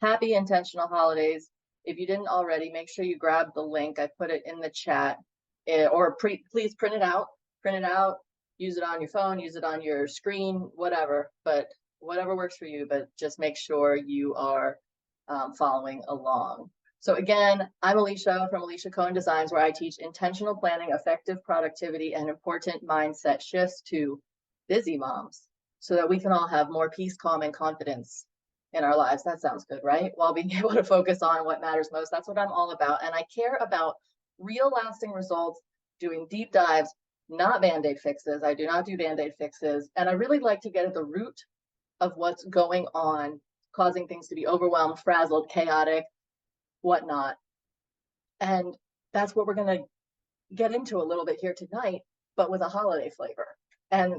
Happy intentional holidays. If you didn't already, make sure you grab the link. I put it in the chat, or please print it out. Print it out. Use it on your phone. Use it on your screen. Whatever. But whatever works for you. But just make sure you are following along. So again, I'm Alicia from Alicia Cohen Designs, where I teach intentional planning, effective productivity, and important mindset shifts to busy moms, so that we can all have more peace, calm, and confidence in our lives. That sounds good, right? While being able to focus on what matters most. That's what I'm all about. And I care about real lasting results, doing deep dives, not Band-Aid fixes. I do not do Band-Aid fixes. And I really like to get at the root of what's going on, causing things to be overwhelmed, frazzled, chaotic, whatnot. And that's what we're going to get into a little bit here tonight, but with a holiday flavor. And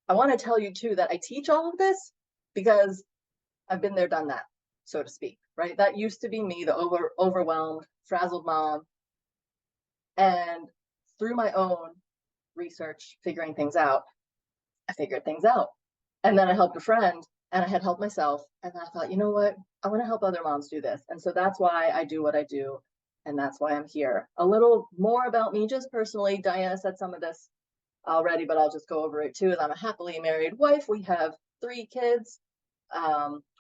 I want to tell you too that I teach all of this because I've been there, done that, so to speak, right? That used to be me, the overwhelmed, frazzled mom. And through my own research, figuring things out, I figured things out. And then I helped a friend, and I had helped myself. And I thought, you know what? I want to help other moms do this. And so that's why I do what I do. And that's why I'm here. A little more about me, just personally. Diana said some of this already, but I'll just go over it too. As I'm a happily married wife, we have 3 kids,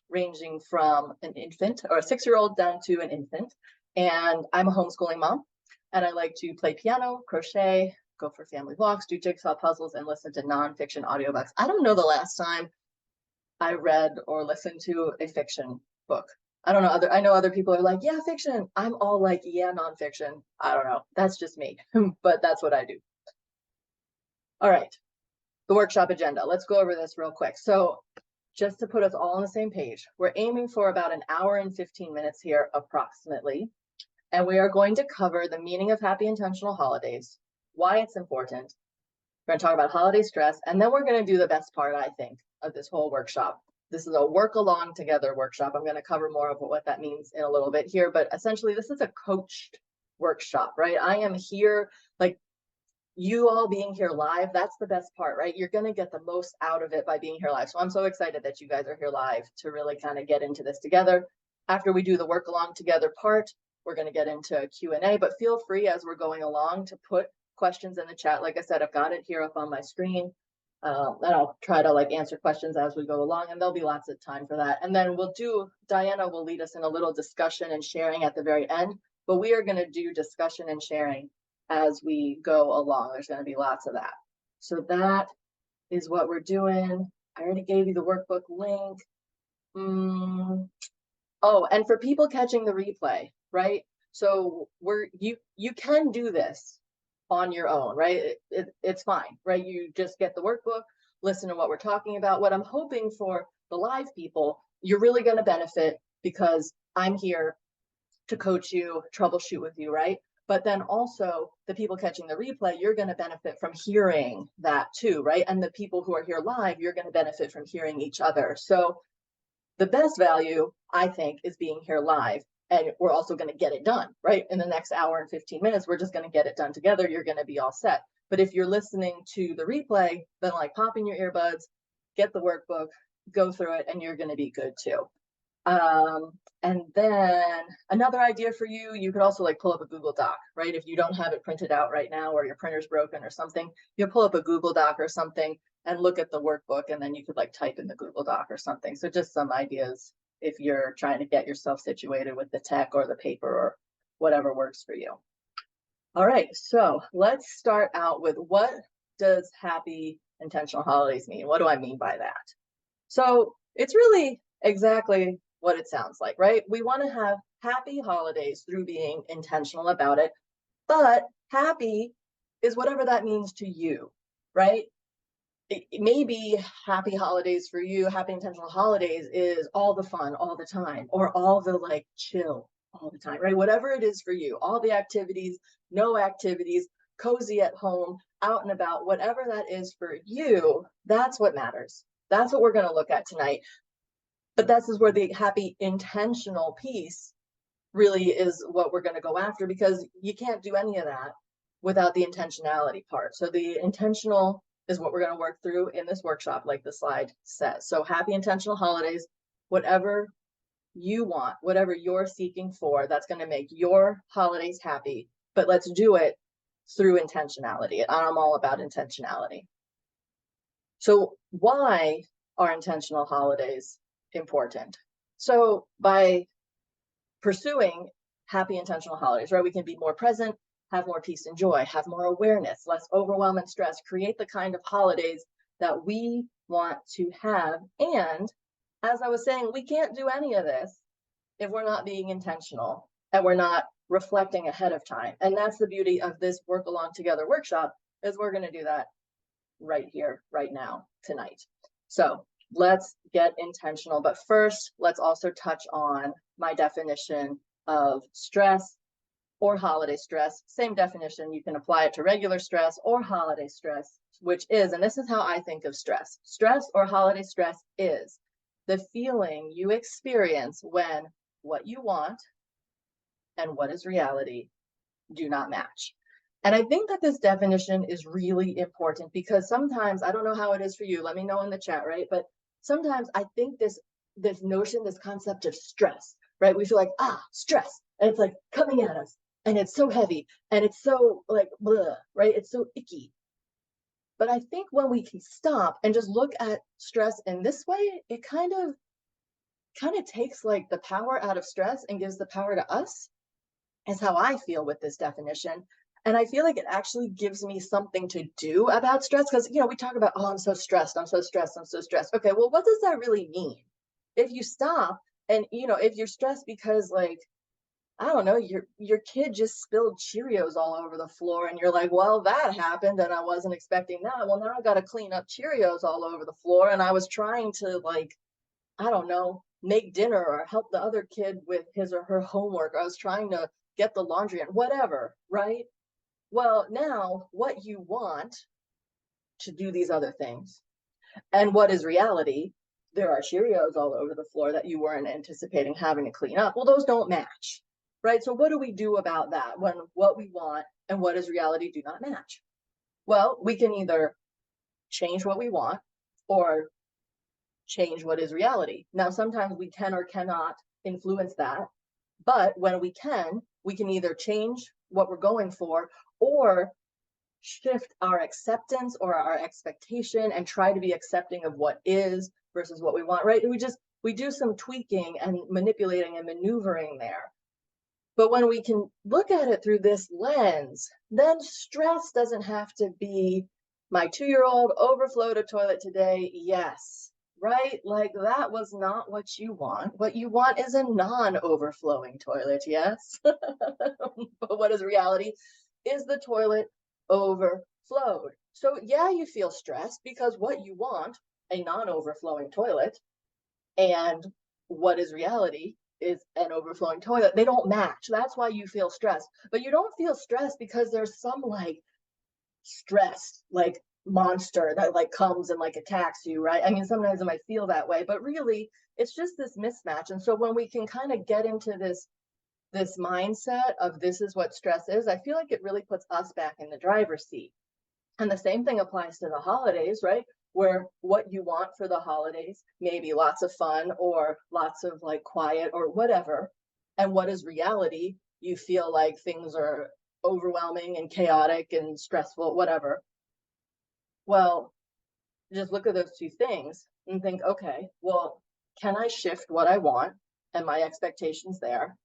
ranging from an infant or a 6-year-old down to an infant. And I'm a homeschooling mom. And I like to play piano, crochet, go for family walks, do jigsaw puzzles, and listen to nonfiction audiobooks. I don't know the last time I read or listened to a fiction book. I don't know. I know other people are like, yeah, fiction. I'm all like, yeah, nonfiction. I don't know. That's just me, but that's what I do. All right. The workshop agenda. Let's go over this real quick. So just to put us all on the same page, we're aiming for about an hour and 15 minutes here approximately. And we are going to cover the meaning of happy intentional holidays, why it's important. We're going to talk about holiday stress, and then we're going to do the best part, I think, of this whole workshop. This is a work along together workshop. I'm going to cover more of what that means in a little bit here, but essentially this is a coached workshop, right? I am here, like you all being here live. That's the best part, right? You're going to get the most out of it by being here live. So I'm so excited that you guys are here live to really kind of get into this together. After we do the work along together part, we're going to get into Q&A, but feel free as we're going along to put questions in the chat. Like I said, I've got it here up on my screen. And I'll try to answer questions as we go along, and there'll be lots of time for that. And then Diana will lead us in a little discussion and sharing at the very end, but we are going to do discussion and sharing as we go along. There's going to be lots of that. So that is what we're doing. I already gave you the workbook link. Oh, and for people catching the replay, right? So you can do this on your own, right? It's fine, right? You just get the workbook, listen to what we're talking about. What I'm hoping for the live people, you're really going to benefit because I'm here to coach you, troubleshoot with you, right? But then also the people catching the replay, you're going to benefit from hearing that too, right? And the people who are here live, you're going to benefit from hearing each other. So the best value, I think, is being here live. And we're also going to get it done, right? In the next hour and 15 minutes, we're just going to get it done together. You're going to be all set. But if you're listening to the replay, then pop in your earbuds, get the workbook, go through it, and you're going to be good too. And then another idea for you, you could also pull up a Google Doc, right? If you don't have it printed out right now, or your printer's broken or something, you pull up a Google Doc or something and look at the workbook, and then you could type in the Google Doc or something. So just some ideas if you're trying to get yourself situated with the tech or the paper or whatever works for you. All right, so let's start out with, what does happy intentional holidays mean? What do I mean by that? So it's really exactly what it sounds like, right? We want to have happy holidays through being intentional about it, but happy is whatever that means to you, right? It may be happy holidays for you. Happy intentional holidays is all the fun all the time, or all the chill all the time, right? Whatever it is for you, all the activities, no activities, cozy at home, out and about, whatever that is for you, that's what matters. That's what we're going to look at tonight. But this is where the happy intentional piece really is what we're going to go after, because you can't do any of that without the intentionality part. So the intentional is what we're going to work through in this workshop, like the slide says. So happy intentional holidays, whatever you want, whatever you're seeking for, that's going to make your holidays happy. But let's do it through intentionality. I'm all about intentionality. So why are intentional holidays important? So by pursuing happy intentional holidays, right, we can be more present, have more peace and joy, have more awareness, less overwhelm and stress, create the kind of holidays that we want to have. And as I was saying, we can't do any of this if we're not being intentional and we're not reflecting ahead of time. And that's the beauty of this Work Along Together workshop, is we're going to do that right here, right now, tonight. So let's get intentional. But first, let's also touch on my definition of stress or holiday stress. Same definition. You can apply it to regular stress or holiday stress, which is, and this is how I think of stress. Stress or holiday stress is the feeling you experience when what you want and what is reality do not match. And I think that this definition is really important because sometimes, I don't know how it is for you, let me know in the chat, right? But sometimes I think this notion, this concept of stress, right? We feel like, stress, and it's like coming at us, and it's so heavy, and it's so like, blah, right? It's so icky. But I think when we can stop and just look at stress in this way, it kind of takes like the power out of stress and gives the power to us, is how I feel with this definition. And I feel like it actually gives me something to do about stress, because, we talk about, I'm so stressed, I'm so stressed, I'm so stressed. Okay, well, what does that really mean? If you stop and, if you're stressed because, like, I don't know, your kid just spilled Cheerios all over the floor, and you're like, well, that happened and I wasn't expecting that. Well, now I got to clean up Cheerios all over the floor, and I was trying to, like, I don't know, make dinner or help the other kid with his or her homework. I was trying to get the laundry and whatever, right? Well, now what you want to do these other things, and what is reality, there are Cheerios all over the floor that you weren't anticipating having to clean up. Well, those don't match, right? So what do we do about that when what we want and what is reality do not match? Well, we can either change what we want or change what is reality. Now, sometimes we can or cannot influence that, but when we can either change what we're going for or shift our acceptance or our expectation and try to be accepting of what is versus what we want, right? We do some tweaking and manipulating and maneuvering there. But when we can look at it through this lens, then stress doesn't have to be my 2-year-old overflowed a toilet today. Yes, right? Like, that was not what you want. What you want is a non-overflowing toilet, yes? But what is reality? Is the toilet overflowed? So yeah, you feel stressed because what you want, a non-overflowing toilet, and what is reality is an overflowing toilet. They don't match. That's why you feel stressed. But you don't feel stressed because there's some like stress, like monster that like comes and like attacks you, right? I mean, sometimes it might feel that way, but really it's just this mismatch. And so when we can kind of get into this mindset of this is what stress is, I feel like it really puts us back in the driver's seat. And the same thing applies to the holidays, right? Where what you want for the holidays, maybe lots of fun or lots of like quiet or whatever. And what is reality? You feel like things are overwhelming and chaotic and stressful, whatever. Well, just look at those two things and think, okay, well, can I shift what I want and my expectations there?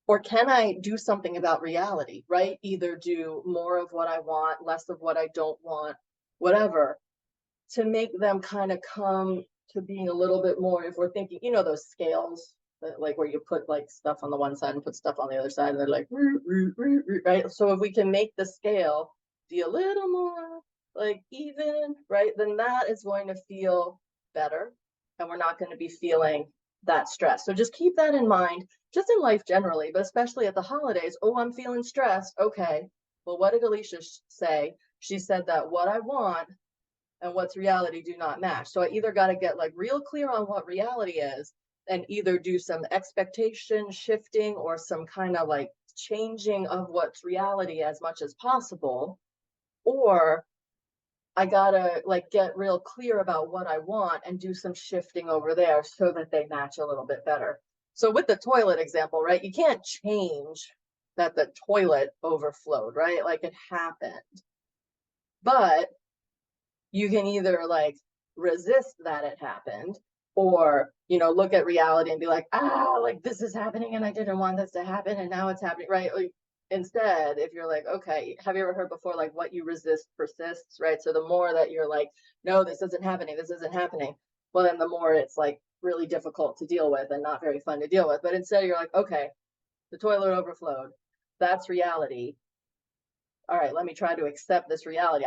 Or can I do something about reality, right? Either do more of what I want, less of what I don't want, whatever, to make them kind of come to being a little bit more, if we're thinking, those scales, that, like where you put like stuff on the one side and put stuff on the other side, and they're like, right? So if we can make the scale be a little more like even, right, then that is going to feel better, and we're not going to be feeling that stress. So just keep that in mind, just in life generally, but especially at the holidays. Oh, I'm feeling stressed. Okay, well, what did Alicia say? She said that what I want and what's reality do not match. So I either got to get like real clear on what reality is and either do some expectation shifting or some kind of like changing of what's reality as much as possible, or I gotta like get real clear about what I want and do some shifting over there so that they match a little bit better. So with the toilet example, right, you can't change that the toilet overflowed, right? Like it happened. But you can either like resist that it happened, or look at reality and be like, like this is happening and I didn't want this to happen and now it's happening, right? Like, instead, if you're like, okay, have you ever heard before, like what you resist persists, right? So the more that you're like, no, this isn't happening, well, then the more it's like really difficult to deal with and not very fun to deal with. But instead you're like, okay, the toilet overflowed, that's reality. All right, let me try to accept this reality.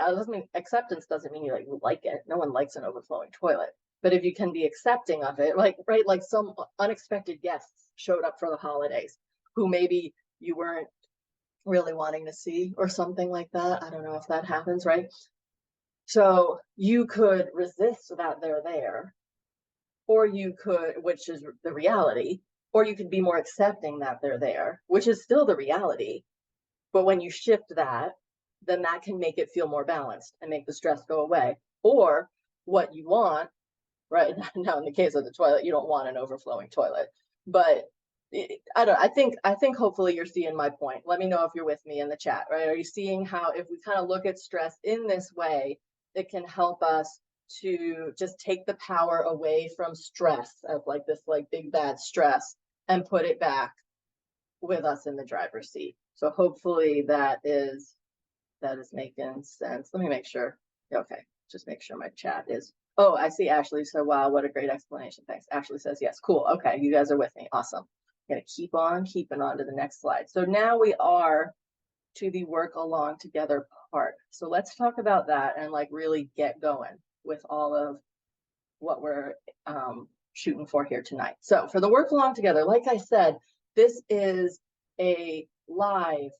Acceptance doesn't mean you like it. No one likes an overflowing toilet. But if you can be accepting of it, like, right, like some unexpected guests showed up for the holidays who maybe you weren't really wanting to see or something like that. I don't know if that happens, right? So you could resist that they're there, or you could, which is the reality, or you could be more accepting that they're there, which is still the reality. But when you shift that, then that can make it feel more balanced and make the stress go away. Or what you want, right? Now, in the case of the toilet, you don't want an overflowing toilet. But I think hopefully you're seeing my point. Let me know if you're with me in the chat, right? Are you seeing how if we kind of look at stress in this way, it can help us to just take the power away from stress of like this like big bad stress and put it back with us in the driver's seat. So hopefully that is making sense. Let me make sure. Okay, just make sure my chat is. Oh, I see Ashley. So wow, what a great explanation. Thanks. Ashley says yes. Cool. Okay, you guys are with me. Awesome. I'm gonna keep on keeping on to the next slide. So now we are to the work along together part. So let's talk about that and like really get going with all of what we're shooting for here tonight. So for the work along together, like I said, this is a live,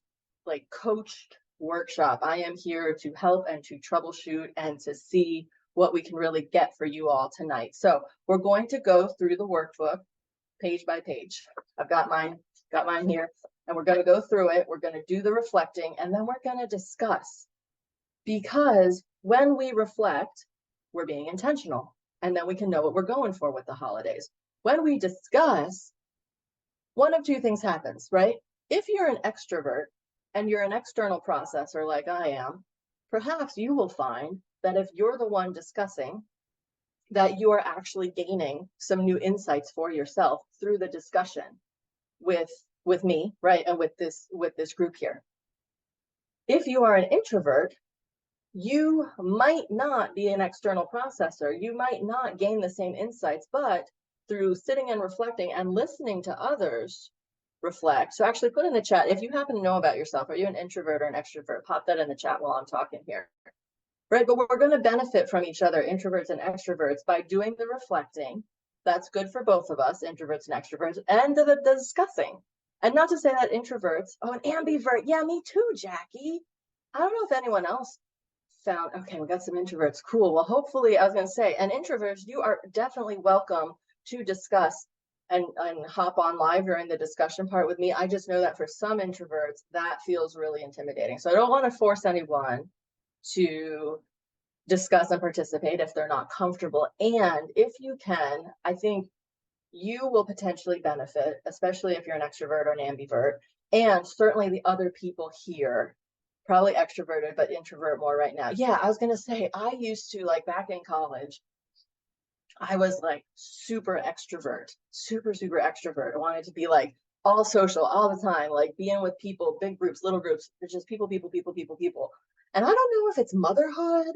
like coached workshop. I am here to help and to troubleshoot and to see what we can really get for you all tonight. So we're going to go through the workbook page by page. I've got mine here, and we're going to go through it. We're going to do the reflecting, and then we're going to discuss. Because when we reflect, we're being intentional, and then we can know what we're going for with the holidays. When we discuss, one of two things happens, right? If you're an extrovert and you're an external processor like I am, perhaps you will find that if you're the one discussing, that you are actually gaining some new insights for yourself through the discussion with me, right? And with this group here. If you are an introvert, you might not be an external processor. You might not gain the same insights, but through sitting and reflecting and listening to others reflect. So actually put in the chat, if you happen to know about yourself, are you an introvert or an extrovert? Pop that in the chat while I'm talking here. Right, but we're going to benefit from each other, introverts and extroverts, by doing the reflecting. That's good for both of us, introverts and extroverts, and the discussing. And not to say that introverts, oh, an ambivert, yeah, me too, Jackie. I don't know if anyone else found, okay, we got some introverts, cool. Well, hopefully, I was going to say, and introverts, you are definitely welcome to discuss and hop on live during the discussion part with me. I just know that for some introverts, that feels really intimidating. So I don't want to force anyone to discuss and participate if they're not comfortable. And if you can, I think you will potentially benefit, especially if you're an extrovert or an ambivert, and certainly the other people here, probably extroverted, but introvert more right now. Yeah, I was going to say, I used to, like back in college, I was like super extrovert, super extrovert. I wanted to be like all social all the time, like being with people, big groups, little groups, just people. And I don't know if it's motherhood.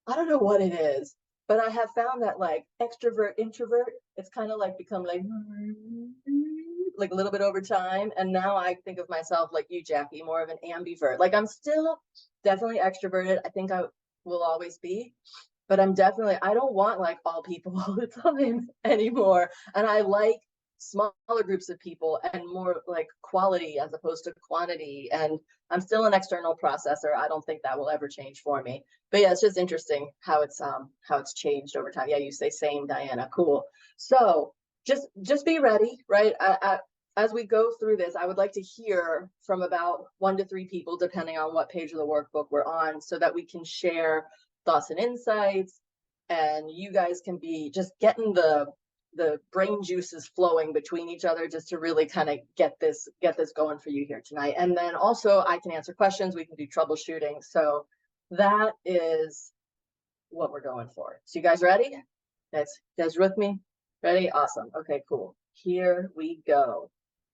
I don't know what it is, but I have found that like extrovert, introvert, it's kind of like become like a little bit over time. And now I think of myself like you, Jackie, more of an ambivert. Like I'm still definitely extroverted. I think I will always be, but I don't want like all people all the time anymore. And I like smaller groups of people and more like quality as opposed to quantity. And I'm still an external processor. I don't think that will ever change for me. But yeah, it's just interesting how it's changed over time. Yeah, you say same, Diana. Cool. So just be ready, right? As we go through this, I would like to hear from about 1 to 3 people, depending on what page of the workbook we're on, so that we can share thoughts and insights, and you guys can be just getting the the brain juices flowing between each other, just to really kind of get this going for you here tonight. And then also I can answer questions, we can do troubleshooting. So that is what we're going for. So you guys ready? You guys with me? Ready? Awesome. Okay, cool. Here we go.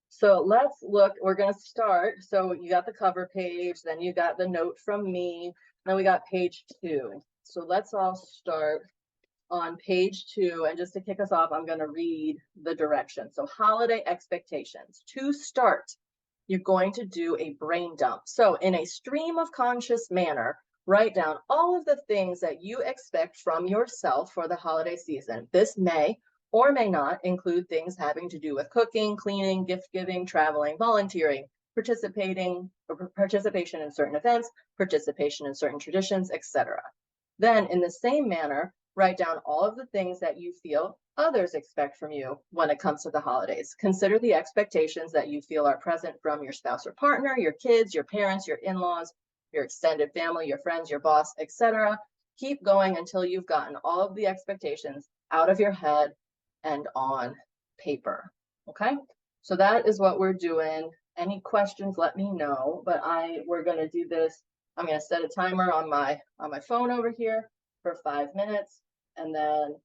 So let's look, we're going to start. So you got the cover page, then you got the note from me, then we got page 2. So let's all start on page 2. And just to kick us off, I'm going to read the directions. So holiday expectations. To start, you're going to do a brain dump. So in a stream of conscious manner, write down all of the things that you expect from yourself for the holiday season. This may or may not include things having to do with cooking, cleaning, gift giving, traveling, volunteering, participation in certain events, participation in certain traditions, etc. Then, in the same manner, write down all of the things that you feel others expect from you when it comes to the holidays. Consider the expectations that you feel are present from your spouse or partner, your kids, your parents, your in-laws, your extended family, your friends, your boss, etc. Keep going until you've gotten all of the expectations out of your head and on paper. Okay, so that is what we're doing. Any questions, let me know. But we're going to do this. I'm going to set a timer on my phone over here for 5 minutes, and then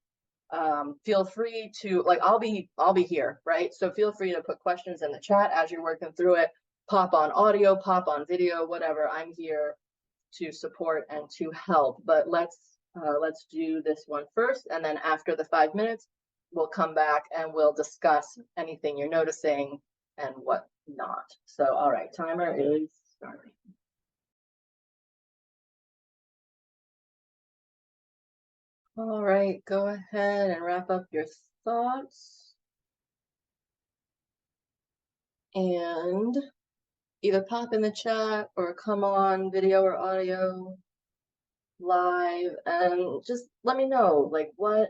feel free to, like, I'll be here, right? So feel free to put questions in the chat as you're working through it. Pop on audio, pop on video, whatever. I'm here to support and to help. But let's do this one first, and then after the 5 minutes, we'll come back and we'll discuss anything you're noticing and what not. So, all right, timer is starting. All right, go ahead and wrap up your thoughts. And either pop in the chat or come on video or audio live and just let me know, like, what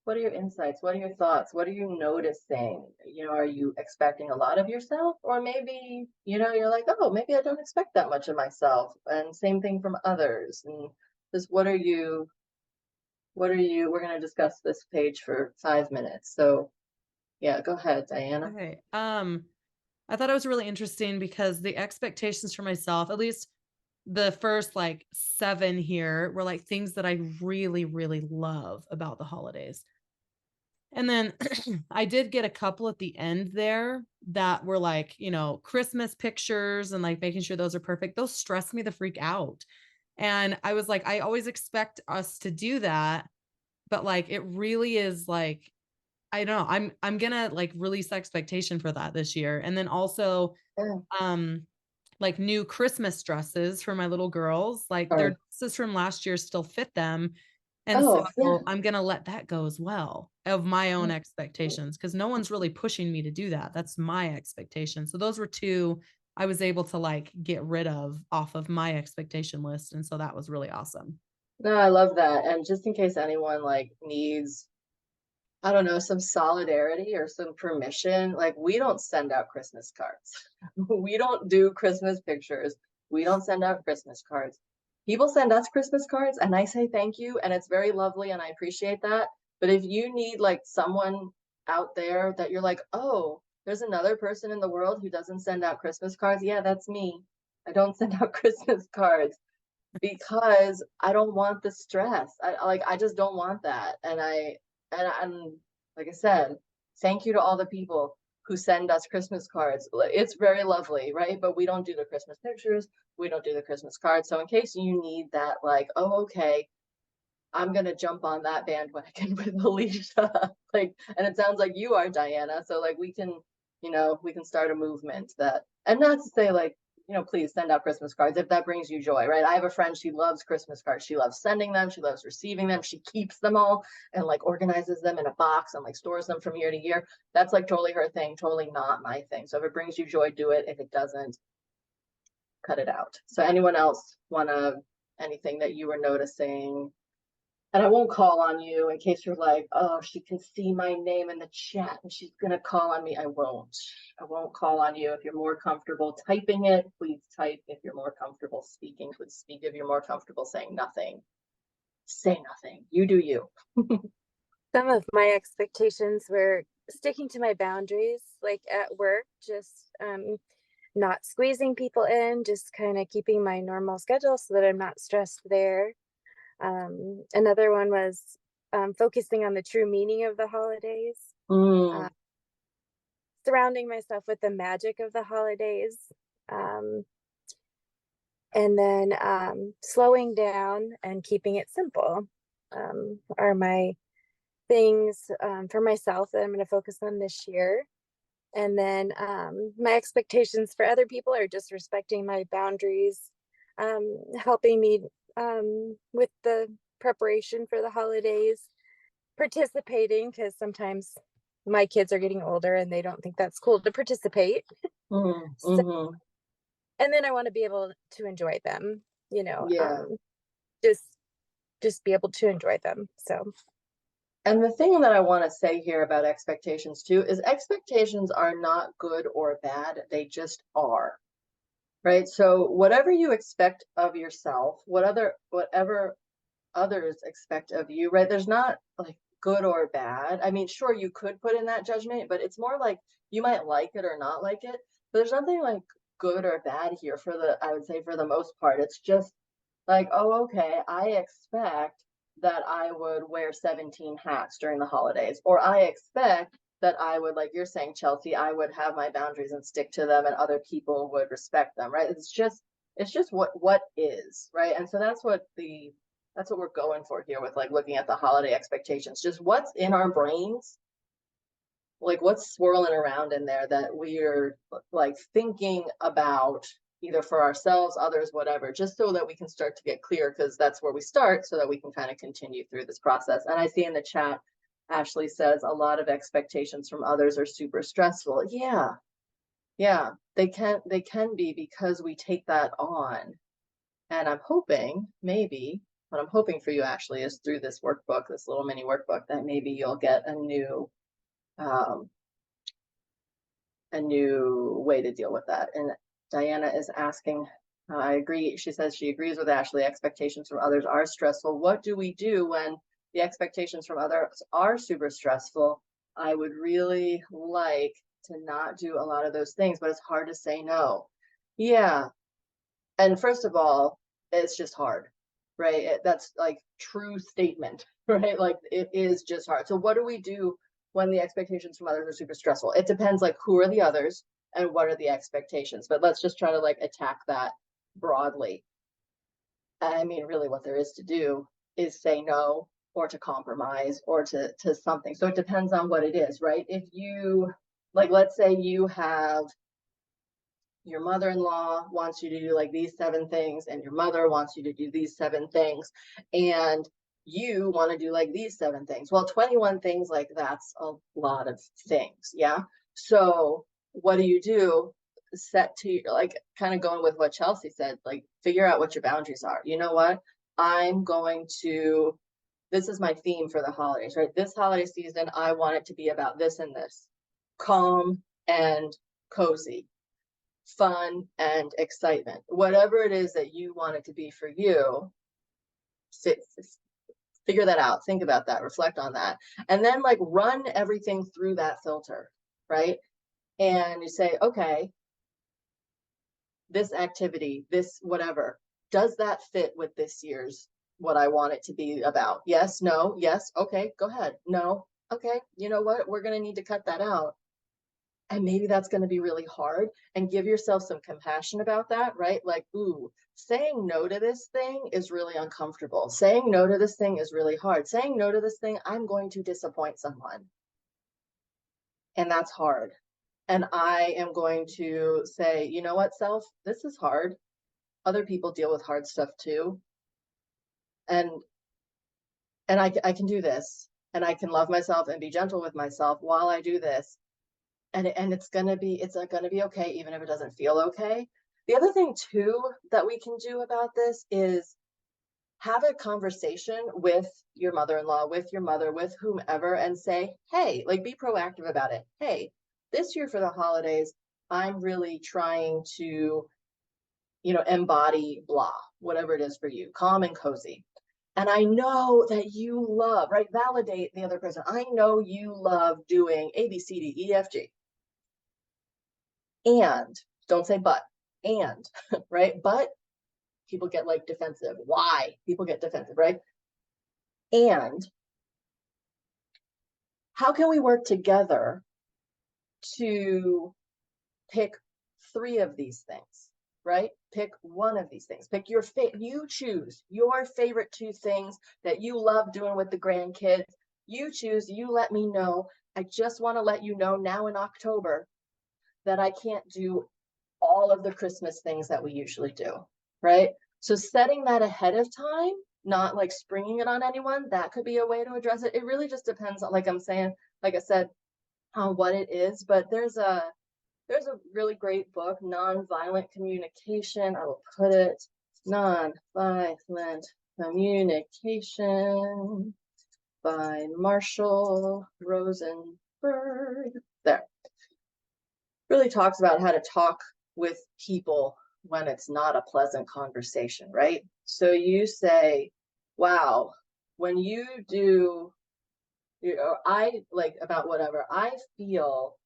are your insights? What are your thoughts? What are you noticing? You know, are you expecting a lot of yourself? Or maybe, you know, you're like, oh, maybe I don't expect that much of myself. And same thing from others. And just we're going to discuss this page for 5 minutes. So yeah, go ahead, Diana. Okay. I thought it was really interesting because the expectations for myself, at least the first like 7 here, were like things that I really, really love about the holidays. And then I did get a couple at the end there that were like, you know, Christmas pictures and like making sure those are perfect. Those stress me the freak out. And I was like, I always expect us to do that, but like it really is like, I don't know, I'm gonna like release expectation for that this year. And then also like new Christmas dresses for my little girls, like their dresses from last year still fit them. And so I'm gonna let that go as well, of my own expectations, because no one's really pushing me to do that. That's my expectation. So those were 2 I was able to like get rid of off of my expectation list. And so that was really awesome. No, I love that. And just in case anyone like needs, I don't know, some solidarity or some permission, like, we don't send out Christmas cards. We don't do Christmas pictures. We don't send out Christmas cards. People send us Christmas cards and I say thank you, and it's very lovely and I appreciate that. But if you need like someone out there that you're like, oh, there's another person in the world who doesn't send out Christmas cards, yeah, that's me. I don't send out Christmas cards because I don't want the stress. I just don't want that. And like I said, thank you to all the people who send us Christmas cards. It's very lovely, right? But we don't do the Christmas pictures. We don't do the Christmas cards. So in case you need that, like, oh, okay, I'm gonna jump on that bandwagon with Alicia. Like, and it sounds like you are, Diana. So like we can start a movement that, and not to say like, please send out Christmas cards if that brings you joy, right? I have a friend, she loves Christmas cards. She loves sending them. She loves receiving them. She keeps them all and like organizes them in a box and like stores them from year to year. That's like totally her thing, totally not my thing. So if it brings you joy, do it. If it doesn't, cut it out. So anyone else anything that you were noticing? And I won't call on you in case you're like, oh, she can see my name in the chat and she's going to call on me. I won't call on you. If you're more comfortable typing it, please type. If you're more comfortable speaking, please speak. If you're more comfortable saying nothing, say nothing. You do you. Some of my expectations were sticking to my boundaries, like at work, just not squeezing people in, just kind of keeping my normal schedule so that I'm not stressed there. Another one was focusing on the true meaning of the holidays, uh, Mm, surrounding myself with the magic of the holidays, um, and then slowing down and keeping it simple are my things for myself that I'm going to focus on this year. And then my expectations for other people are just respecting my boundaries, helping me with the preparation for the holidays, participating because sometimes my kids are getting older and they don't think that's cool to participate. So, mm-hmm. and then I want to be able to enjoy them, you know, Yeah. just just be able to enjoy them. So And the thing that I want to say here about expectations too is expectations are not good or bad. They just are, right? So whatever you expect of yourself, whatever others expect of you, right? There's not like good or bad. I mean, sure, you could put in that judgment, but it's more like you might like it or not like it. But there's nothing like good or bad here I would say for the most part. It's just like, oh, okay, I expect that I would wear 17 hats during the holidays, or I expect that I would, like you're saying, Chelsea, I would have my boundaries and stick to them and other people would respect them, right? It's just what is, right? And so that's what we're going for here with like looking at the holiday expectations. Just what's in our brains, like what's swirling around in there that we're like thinking about either for ourselves, others, whatever, just so that we can start to get clear, because that's where we start so that we can kind of continue through this process. And I see in the chat, Ashley says a lot of expectations from others are super stressful. Yeah, yeah, they can be because we take that on. And I'm hoping, maybe, what I'm hoping for you, Ashley, is through this workbook, this little mini workbook, that maybe you'll get um, a new way to deal with that. And Diana is asking, I agree. She says she agrees with Ashley. Expectations from others are stressful. What do we do when the expectations from others are super stressful? I would really like to not do a lot of those things, but it's hard to say no. Yeah. And first of all, it's just hard, right? That's like true statement, right? Like it is just hard. So what do we do when the expectations from others are super stressful? It depends, like who are the others and what are the expectations, but let's just try to like attack that broadly. I mean, really what there is to do is say no, or to compromise, or to something. So it depends on what it is, right? If you, like, let's say you have your mother-in-law wants you to do like these 7 things, and your mother wants you to do these 7 things, and you want to do like these 7 things. Well, 21 things, like that's a lot of things. Yeah. So what do? Set to like kind of going with what Chelsea said, like figure out what your boundaries are. You know what? I'm going to, this is my theme for the holidays, right? This holiday season, I want it to be about this and this: calm and cozy, fun and excitement, whatever it is that you want it to be for you. Figure that out, think about that, reflect on that, and then like run everything through that filter, right? And you say, okay, this activity, this whatever, does that fit with this year's what I want it to be about? Yes, no, yes, okay, go ahead, no, okay, you know what, we're going to need to cut that out. And maybe that's going to be really hard, and give yourself some compassion about that, right? Like, ooh, saying no to this thing is really uncomfortable. Saying no to this thing is really hard. Saying no to this thing, I'm going to disappoint someone. And that's hard. And I am going to say, you know what, self, this is hard. Other people deal with hard stuff too. And I can do this, and I can love myself and be gentle with myself while I do this, and it's gonna be okay, even if it doesn't feel okay. The other thing too that we can do about this is have a conversation with your mother-in-law, with your mother, with whomever, and say, hey, like be proactive about it. Hey, this year for the holidays, I'm really trying to, embody blah, whatever it is for you, calm and cozy. And I know that you love, right? Validate the other person. I know you love doing A, B, C, D, E, F, G. And don't say but, and, right? But people get like defensive. Why? People get defensive, right? And how can we work together to pick 3 of these things, right? Pick 1 of these things. Pick your you choose your favorite 2 things that you love doing with the grandkids. You choose, you let me know. I just want to let you know now in October that I can't do all of the Christmas things that we usually do, right? So setting that ahead of time, not like springing it on anyone, that could be a way to address it. It really just depends on, like I said, on what it is. But there's a really great book, Nonviolent Communication. I will put it, Nonviolent Communication by Marshall Rosenberg. There. Really talks about how to talk with people when it's not a pleasant conversation, right? So you say, wow, when you do, I like about whatever, I feel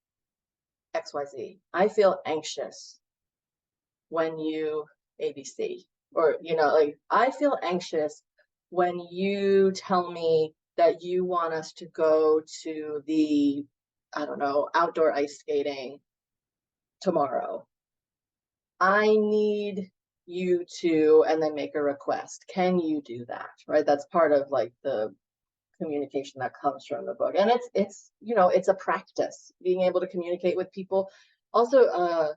XYZ. I feel anxious when you ABC, or, like I feel anxious when you tell me that you want us to go to the, I don't know, outdoor ice skating tomorrow. I need you to, and then make a request. Can you do that? Right? That's part of like the communication that comes from the book. And it's it's a practice, being able to communicate with people. Also,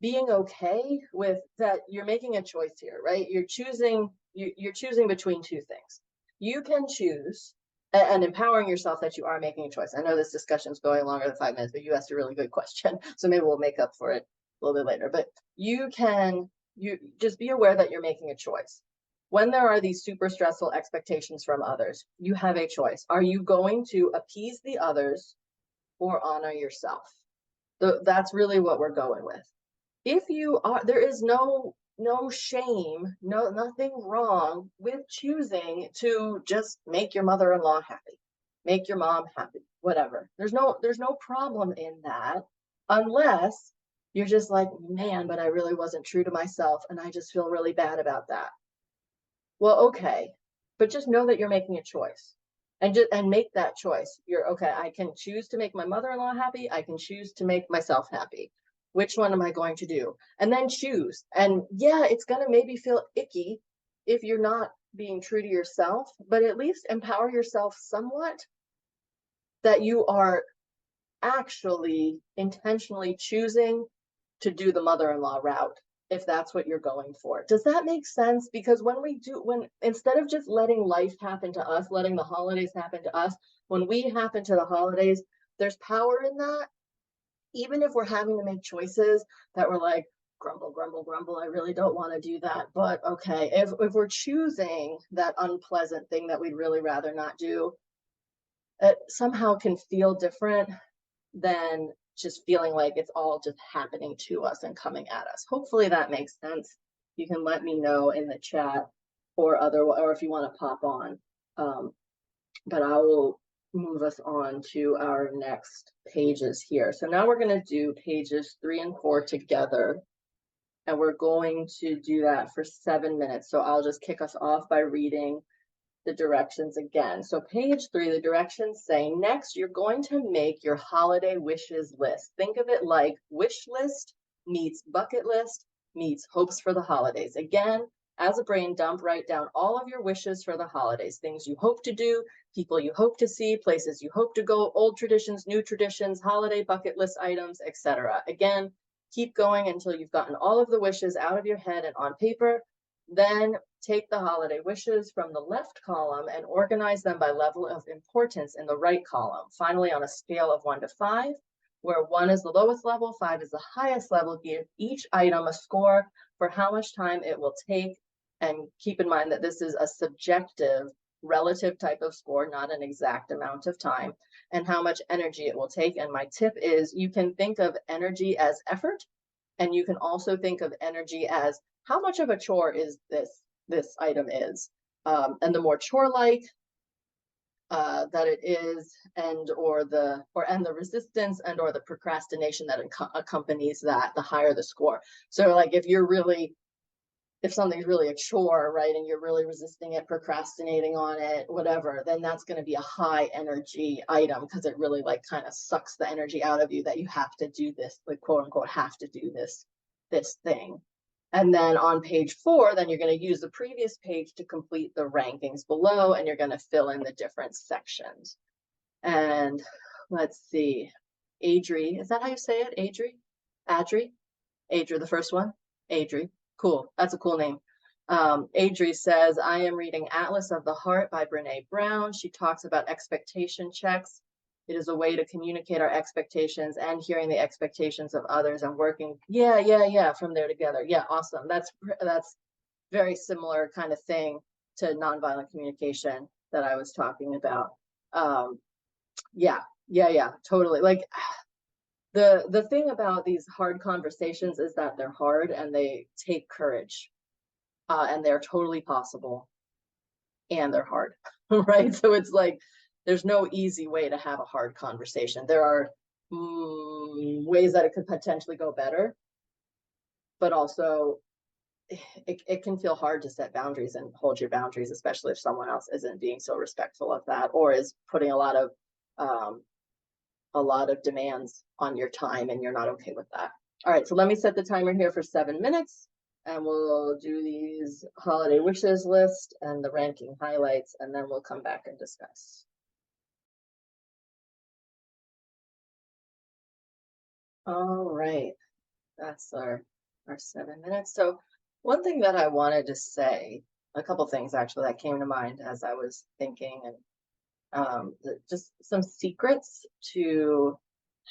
being okay with that you're making a choice here, right? You're choosing between 2 things. You can choose, and empowering yourself that you are making a choice. I know this discussion is going longer than 5 minutes, but you asked a really good question, so maybe we'll make up for it a little bit later. But you just be aware that you're making a choice. When there are these super stressful expectations from others, you have a choice. Are you going to appease the others or honor yourself? That's really what we're going with. If you are, there is no shame, nothing wrong with choosing to just make your mother-in-law happy, make your mom happy, whatever. There's no problem in that, unless you're just like, man, but I really wasn't true to myself and I just feel really bad about that. Well, okay, but just know that you're making a choice, and make that choice. You're okay. I can choose to make my mother-in-law happy. I can choose to make myself happy. Which one am I going to do? And then choose. And yeah, it's going to maybe feel icky if you're not being true to yourself, but at least empower yourself somewhat that you are actually intentionally choosing to do the mother-in-law route, if that's what you're going for. Does that make sense? Because when instead of just letting life happen to us, letting the holidays happen to us, when we happen to the holidays, there's power in that. Even if we're having to make choices that we're like, grumble, grumble, grumble, I really don't want to do that. But okay, if we're choosing that unpleasant thing that we'd really rather not do, it somehow can feel different than just feeling like it's all just happening to us and coming at us. Hopefully that makes sense. You can let me know in the chat or if you want to pop on. But I will move us on to our next pages here. So now we're going to do pages 3 and 4 together. And we're going to do that for 7 minutes. So I'll just kick us off by reading the directions again. So page 3, the directions say, next, you're going to make your holiday wishes list. Think of it like wish list meets bucket list meets hopes for the holidays. Again, as a brain dump, write down all of your wishes for the holidays, things you hope to do, people you hope to see, places you hope to go, old traditions, new traditions, holiday bucket list items, etc. Again, keep going until you've gotten all of the wishes out of your head and on paper. Then take the holiday wishes from the left column and organize them by level of importance in the right column. Finally, on a scale of 1 to 5, where 1 is the lowest level, 5 is the highest level, give each item a score for how much time it will take. And keep in mind that this is a subjective relative type of score, not an exact amount of time, and how much energy it will take. And my tip is you can think of energy as effort, and you can also think of energy as how much of a chore is this item is. And the more chore-like that it is, and the resistance and or the procrastination that accompanies that, the higher the score. So like if something's really a chore, right, and you're really resisting it, procrastinating on it, whatever, then that's going to be a high energy item, because it really like kind of sucks the energy out of you that you have to do this, like quote unquote have to do this thing. And then on page 4, then you're going to use the previous page to complete the rankings below, and you're going to fill in the different sections. And let's see, Adri, is that how you say it? Adri, the first one, Adri. Cool. That's a cool name. Adri says, I am reading Atlas of the Heart by Brene Brown. She talks about expectation checks. It is a way to communicate our expectations and hearing the expectations of others and working. Yeah. From there together. Yeah. Awesome. That's very similar kind of thing to nonviolent communication that I was talking about. Yeah. Totally. Like, the thing about these hard conversations is that they're hard and they take courage, and they're totally possible, and they're hard, right? So it's like there's no easy way to have a hard conversation. There are ways that it could potentially go better, but also it can feel hard to set boundaries and hold your boundaries, especially if someone else isn't being so respectful of that, or is putting a lot of demands on your time and you're not okay with that. All right, so let me set the timer here for 7 minutes, and we'll do these holiday wishes list and the ranking highlights, and then we'll come back and discuss. All right, that's our 7 minutes. So one thing that I wanted to say, a couple things actually that came to mind as I was thinking, and just some secrets to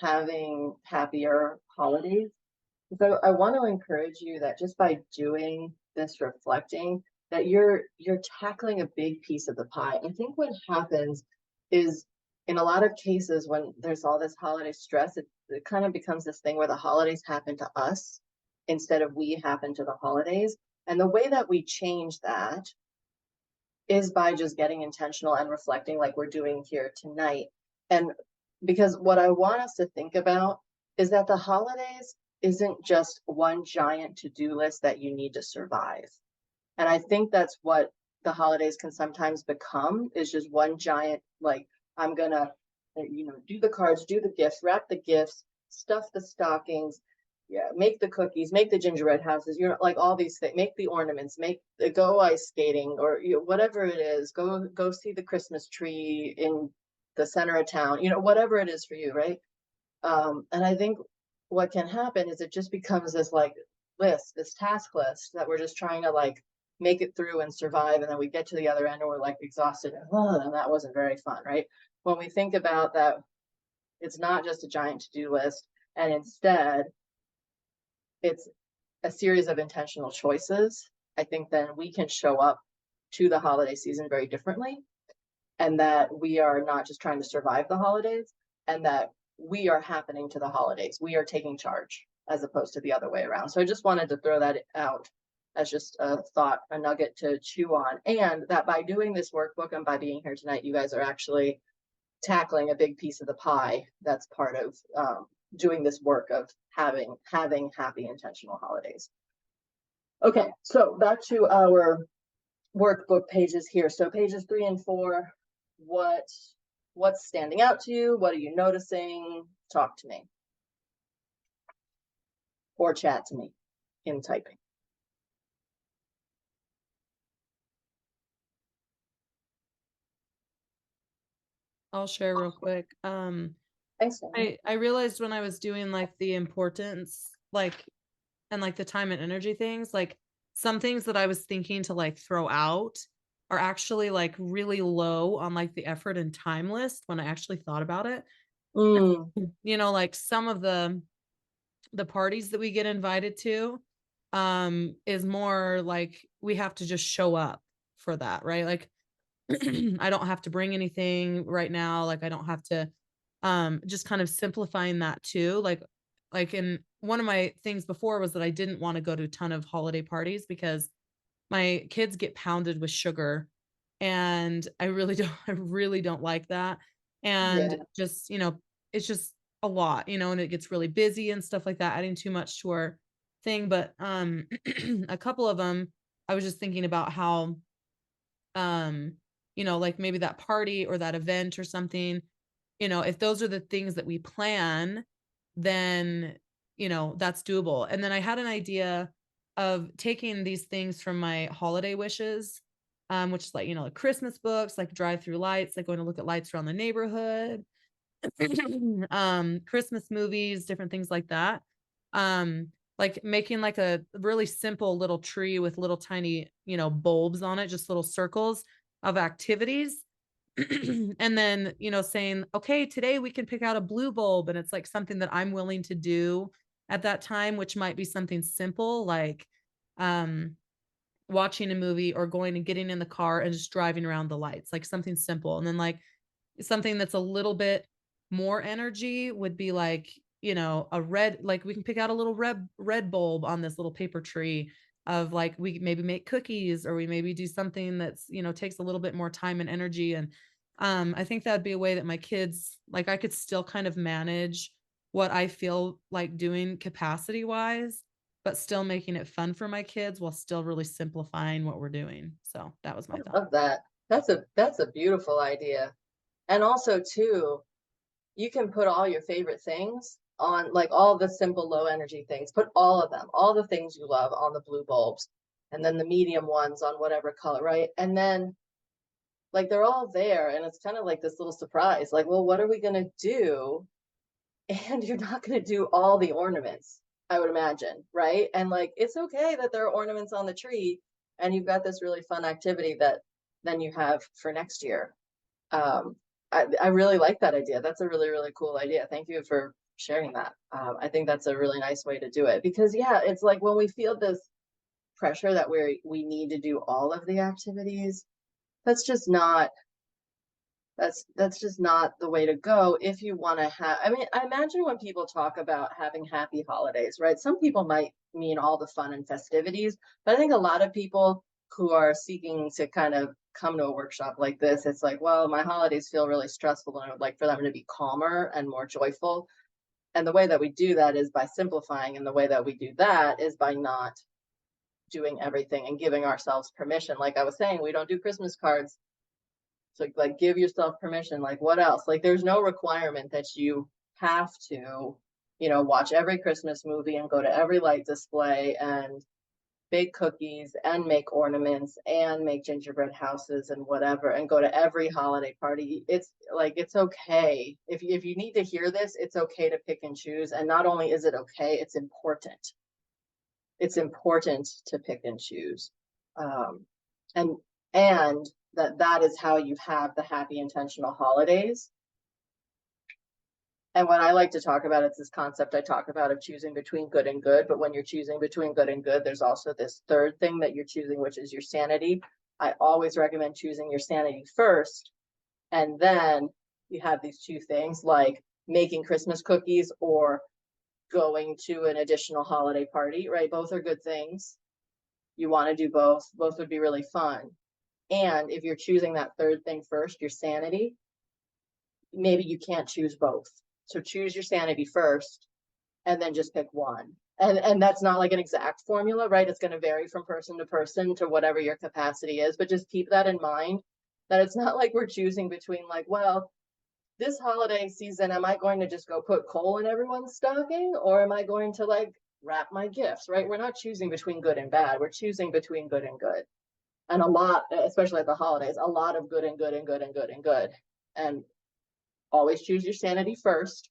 having happier holidays. So I want to encourage you that just by doing this reflecting, that you're tackling a big piece of the pie. I think what happens is, in a lot of cases when there's all this holiday stress, it kind of becomes this thing where the holidays happen to us instead of we happen to the holidays. And the way that we change that is by just getting intentional and reflecting like we're doing here tonight. And because what I want us to think about is that the holidays isn't just one giant to-do list that you need to survive. And I think that's what the holidays can sometimes become, is just one giant, like, I'm gonna, do the cards, do the gifts, wrap the gifts, stuff the stockings, make the cookies, make the gingerbread houses, like all these things, make the ornaments, go ice skating, or whatever it is, go see the Christmas tree in the center of town, whatever it is for you, right? And I think what can happen is it just becomes this like list, this task list that we're just trying to like make it through and survive, and then we get to the other end and we're like exhausted and that wasn't very fun, right? When we think about that, it's not just a giant to-do list, and instead it's a series of intentional choices. I think then we can show up to the holiday season very differently, and that we are not just trying to survive the holidays, and that we are happening to the holidays. We are taking charge as opposed to the other way around. So I just wanted to throw that out as just a thought, a nugget to chew on. And that by doing this workbook and by being here tonight, you guys are actually tackling a big piece of the pie that's part of doing this work of having happy, intentional holidays. Okay, so back to our workbook pages here. So pages 3 and 4, what's standing out to you? What are you noticing? Talk to me. Or chat to me in typing. I'll share real quick. Thanks. I realized when I was doing like the importance, like, and like the time and energy things, like some things that I was thinking to like throw out are actually like really low on like the effort and time list when I actually thought about it. Like some of the parties that we get invited to is more like we have to just show up for that, right? Like I don't have to bring anything right now. Like I don't have to just kind of simplifying that too. Like in one of my things before was that I didn't want to go to a ton of holiday parties because my kids get pounded with sugar And I really don't, I really don't like that. And Yeah. just, it's just a lot, and it gets really busy and stuff like that, adding too much to our thing. But a couple of them, I was just thinking about how, um, like maybe that party or that event or something, if those are the things that we plan, then, that's doable. And then I had an idea of taking these things from my holiday wishes, which is like, like Christmas books, like drive through lights, like going to look at lights around the neighborhood, Christmas movies, different things like that. Like making like a really simple little tree with little tiny, bulbs on it, just little circles of activities. And then, saying, okay, today we can pick out a blue bulb. And it's like something that I'm willing to do at that time, which might be something simple like um watching a movie or going and getting in the car and just driving around the lights, like something simple. And then like something that's a little bit more energy would be like, a red, like we can pick out a little red bulb on this little paper tree of like, we maybe make cookies, or we maybe do something that's, takes a little bit more time and energy. And I think that'd be a way that my kids, like I could still kind of manage what I feel like doing capacity wise, but still making it fun for my kids while still really simplifying what we're doing. So that was my I thought. love that. That's a beautiful idea. And also too, you can put all your favorite things on, like all the simple low energy things, put all of them, all the things you love on the blue bulbs, and then the medium ones on whatever color, right? And then like they're all there, and it's kind of like this little surprise, like, well, what are we gonna do? And you're not gonna do all the ornaments, I would imagine, right? And like it's okay that there are ornaments on the tree, and you've got this really fun activity that then you have for next year. um, I really like that idea. That's a really, really cool idea. Thank you for sharing that. I think that's a really nice way to do it, because yeah, it's like when we feel this pressure that we need to do all of the activities, that's just not that's just not the way to go if you want to have. I mean, I imagine when people talk about having happy holidays, right? Some people might mean all the fun and festivities, but I think a lot of people who are seeking to kind of come to a workshop like this, it's like, well, my holidays feel really stressful and I would like for them to be calmer and more joyful. And the way that we do that is by simplifying, and the way that we do that is by not doing everything and giving ourselves permission. Like I was saying, we don't do Christmas cards. So like give yourself permission. Like what else? Like there's no requirement that you have to, watch every Christmas movie and go to every light display and bake cookies and make ornaments and make gingerbread houses and whatever and go to every holiday party. It's like it's okay. If you need to hear this, it's okay to pick and choose. And not only is it okay, it's important. It's important to pick and choose. And and that is how you have the happy intentional holidays. And what I like to talk about, it's this concept I talk about of choosing between good and good. But when you're choosing between good and good, there's also this third thing that you're choosing, which is your sanity. I always recommend choosing your sanity first. And then you have these two things like making Christmas cookies or going to an additional holiday party, right? Both are good things. You want to do both. Both would be really fun. And if you're choosing that third thing first, your sanity, maybe you can't choose both. So choose your sanity first and then just pick one. And that's not like an exact formula, right? It's going to vary from person to person to whatever your capacity is, but just keep that in mind, that it's not like we're choosing between like, well, this holiday season, am I going to just go put coal in everyone's stocking, or am I going to like wrap my gifts, right? We're not choosing between good and bad. We're choosing between good and good. And a lot, especially at the holidays, a lot of good and good and good and good and good. And always choose your sanity first,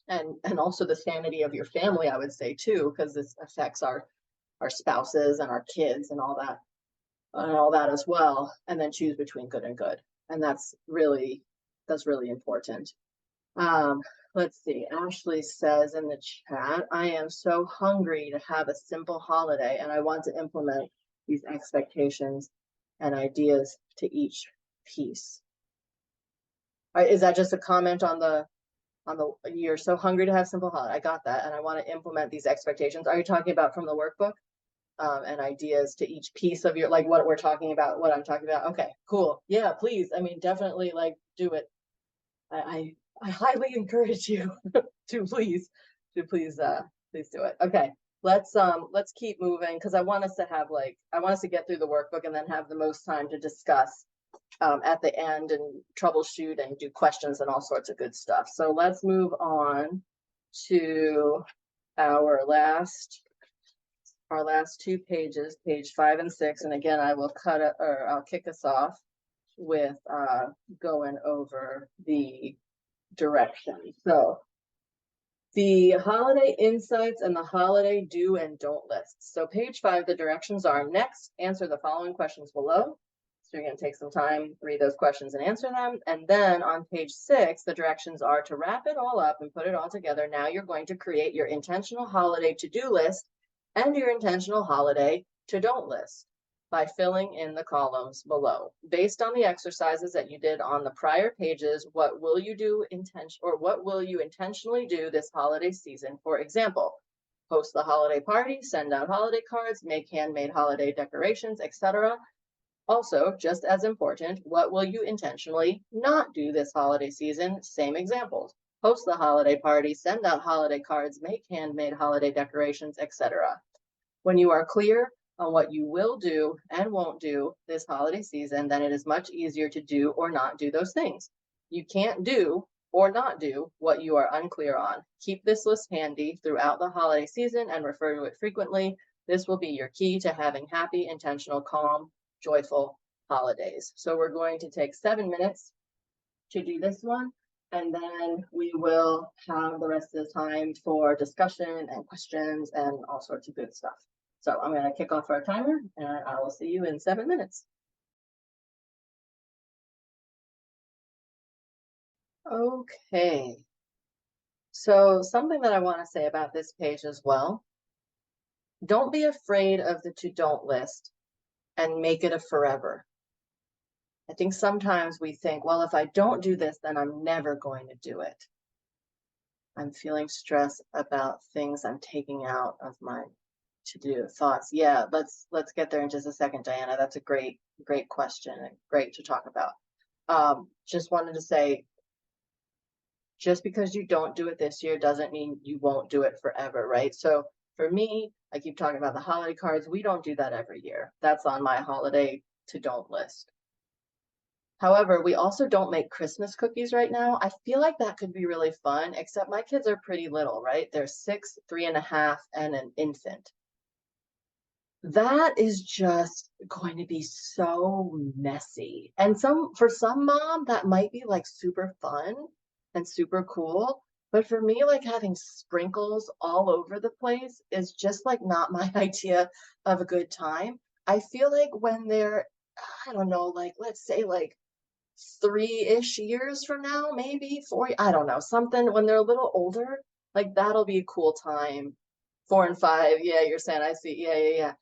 and also the sanity of your family, I would say too, because this affects our spouses and our kids and all that as well. And then choose between good and good. And that's really important. um let's see, Ashley says in the chat, I am so hungry to have a simple holiday, and I want to implement these expectations and ideas to each piece. Is that just a comment on the you're so hungry to have simple holiday? I got that. And I want to implement these expectations. Are you talking about from the workbook? and ideas to each piece of your, like what we're talking about, what I'm talking about. Okay, cool. Yeah, please. I mean, definitely like do it. I highly encourage you to please do it. Okay, let's keep moving because I want us to get through the workbook and then have the most time to discuss at the end and troubleshoot and do questions and all sorts of good stuff. So let's move on to our last two pages, page 5 and 6. And again, I will I'll kick us off with going over the directions. So the holiday insights and the holiday do and don't lists. So page 5, the directions are: next, answer the following questions below. So you're going to take some time, read those questions and answer them. And then on page 6, the directions are to wrap it all up and put it all together. Now you're going to create your intentional holiday to-do list and your intentional holiday to-don't list by filling in the columns below. Based on the exercises that you did on the prior pages, what will you do what will you intentionally do this holiday season? For example, host the holiday party, send out holiday cards, make handmade holiday decorations, etc. Also, just as important, what will you intentionally not do this holiday season? Same examples. Host the holiday party, send out holiday cards, make handmade holiday decorations, etc. When you are clear on what you will do and won't do this holiday season, then it is much easier to do or not do those things. You can't do or not do what you are unclear on. Keep this list handy throughout the holiday season and refer to it frequently. This will be your key to having happy, intentional, calm, joyful holidays. So we're going to take 7 minutes to do this one, and then we will have the rest of the time for discussion and questions and all sorts of good stuff. So I'm going to kick off our timer and I will see you in 7 minutes. Okay. So something that I want to say about this page as well. Don't be afraid of the to-don't list and make it a forever. I think sometimes we think, well, if I don't do this, then I'm never going to do it. I'm feeling stress about things I'm taking out of my to-do thoughts. Yeah, let's get there in just a second, Diana. That's a great question and great to talk about. Just wanted to say, just because you don't do it this year doesn't mean you won't do it forever, right? So for me, I keep talking about the holiday cards. We don't do that every year. That's on my holiday to-don't list. However, we also don't make Christmas cookies right now. I feel like that could be really fun, except my kids are pretty little, right? They're 6, 3.5, and an infant. That is just going to be so messy. And for some mom, that might be like super fun and super cool. But for me, like having sprinkles all over the place is just like not my idea of a good time. I feel like when they're, I don't know, like let's say like 3-ish years from now, maybe 4, I don't know, something when they're a little older, like that'll be a cool time. 4 and 5, yeah, you're saying, I see, yeah.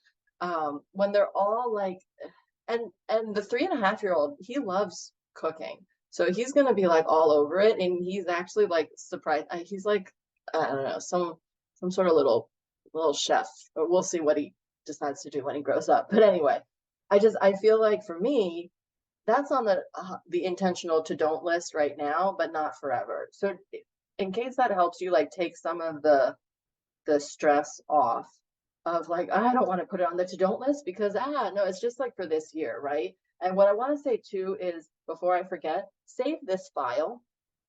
When they're all like, and the 3.5-year-old, he loves cooking, so he's gonna be like all over it, and he's actually like surprised. He's like, I don't know, some sort of little chef, but we'll see what he decides to do when he grows up. But anyway, I feel like for me, that's on the intentional to don't list right now, but not forever. So in case that helps you like take some of the stress off of like, I don't want to put it on the to don't list because no, it's just like for this year, right? And what I want to say too is, before I forget, save this file,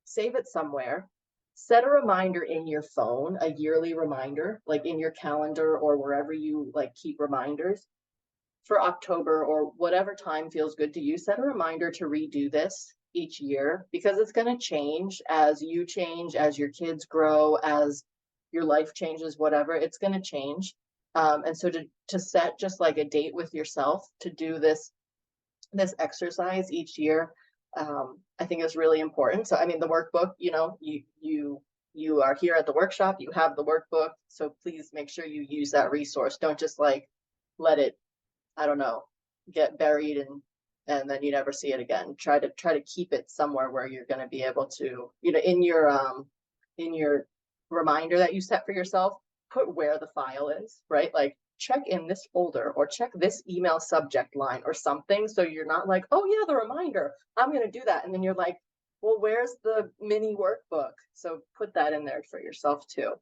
save it somewhere, set a reminder in your phone, a yearly reminder, like in your calendar or wherever you like keep reminders for October or whatever time feels good to you. Set a reminder to redo this each year, because it's going to change as you change, as your kids grow, as your life changes, whatever, it's going to change. And so to set just like a date with yourself to do this exercise each year, I think is really important. So I mean, the workbook, you are here at the workshop, you have the workbook, so please make sure you use that resource. Don't just like let it, I don't know, get buried and then you never see it again. Try to keep it somewhere where you're going to be able to, in your reminder that you set for yourself, put where the file is, right? Like check in this folder or check this email subject line or something. So you're not like, oh yeah, the reminder, I'm going to do that. And then you're like, well, where's the mini workbook? So put that in there for yourself too.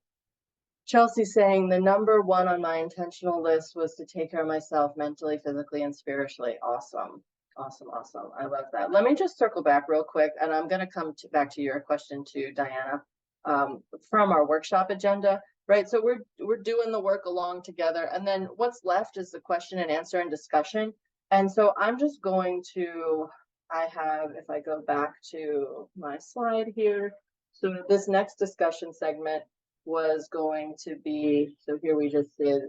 Chelsea saying the number one on my intentional list was to take care of myself mentally, physically, and spiritually. Awesome. Awesome. Awesome. I love that. Let me just circle back real quick, and I'm going to come back to your question too, Diana, from our workshop agenda, right? So we're doing the work along together, and then what's left is the question and answer and discussion. And so I'm just going to, if I go back to my slide here, so this next discussion segment was going to be, so here we just did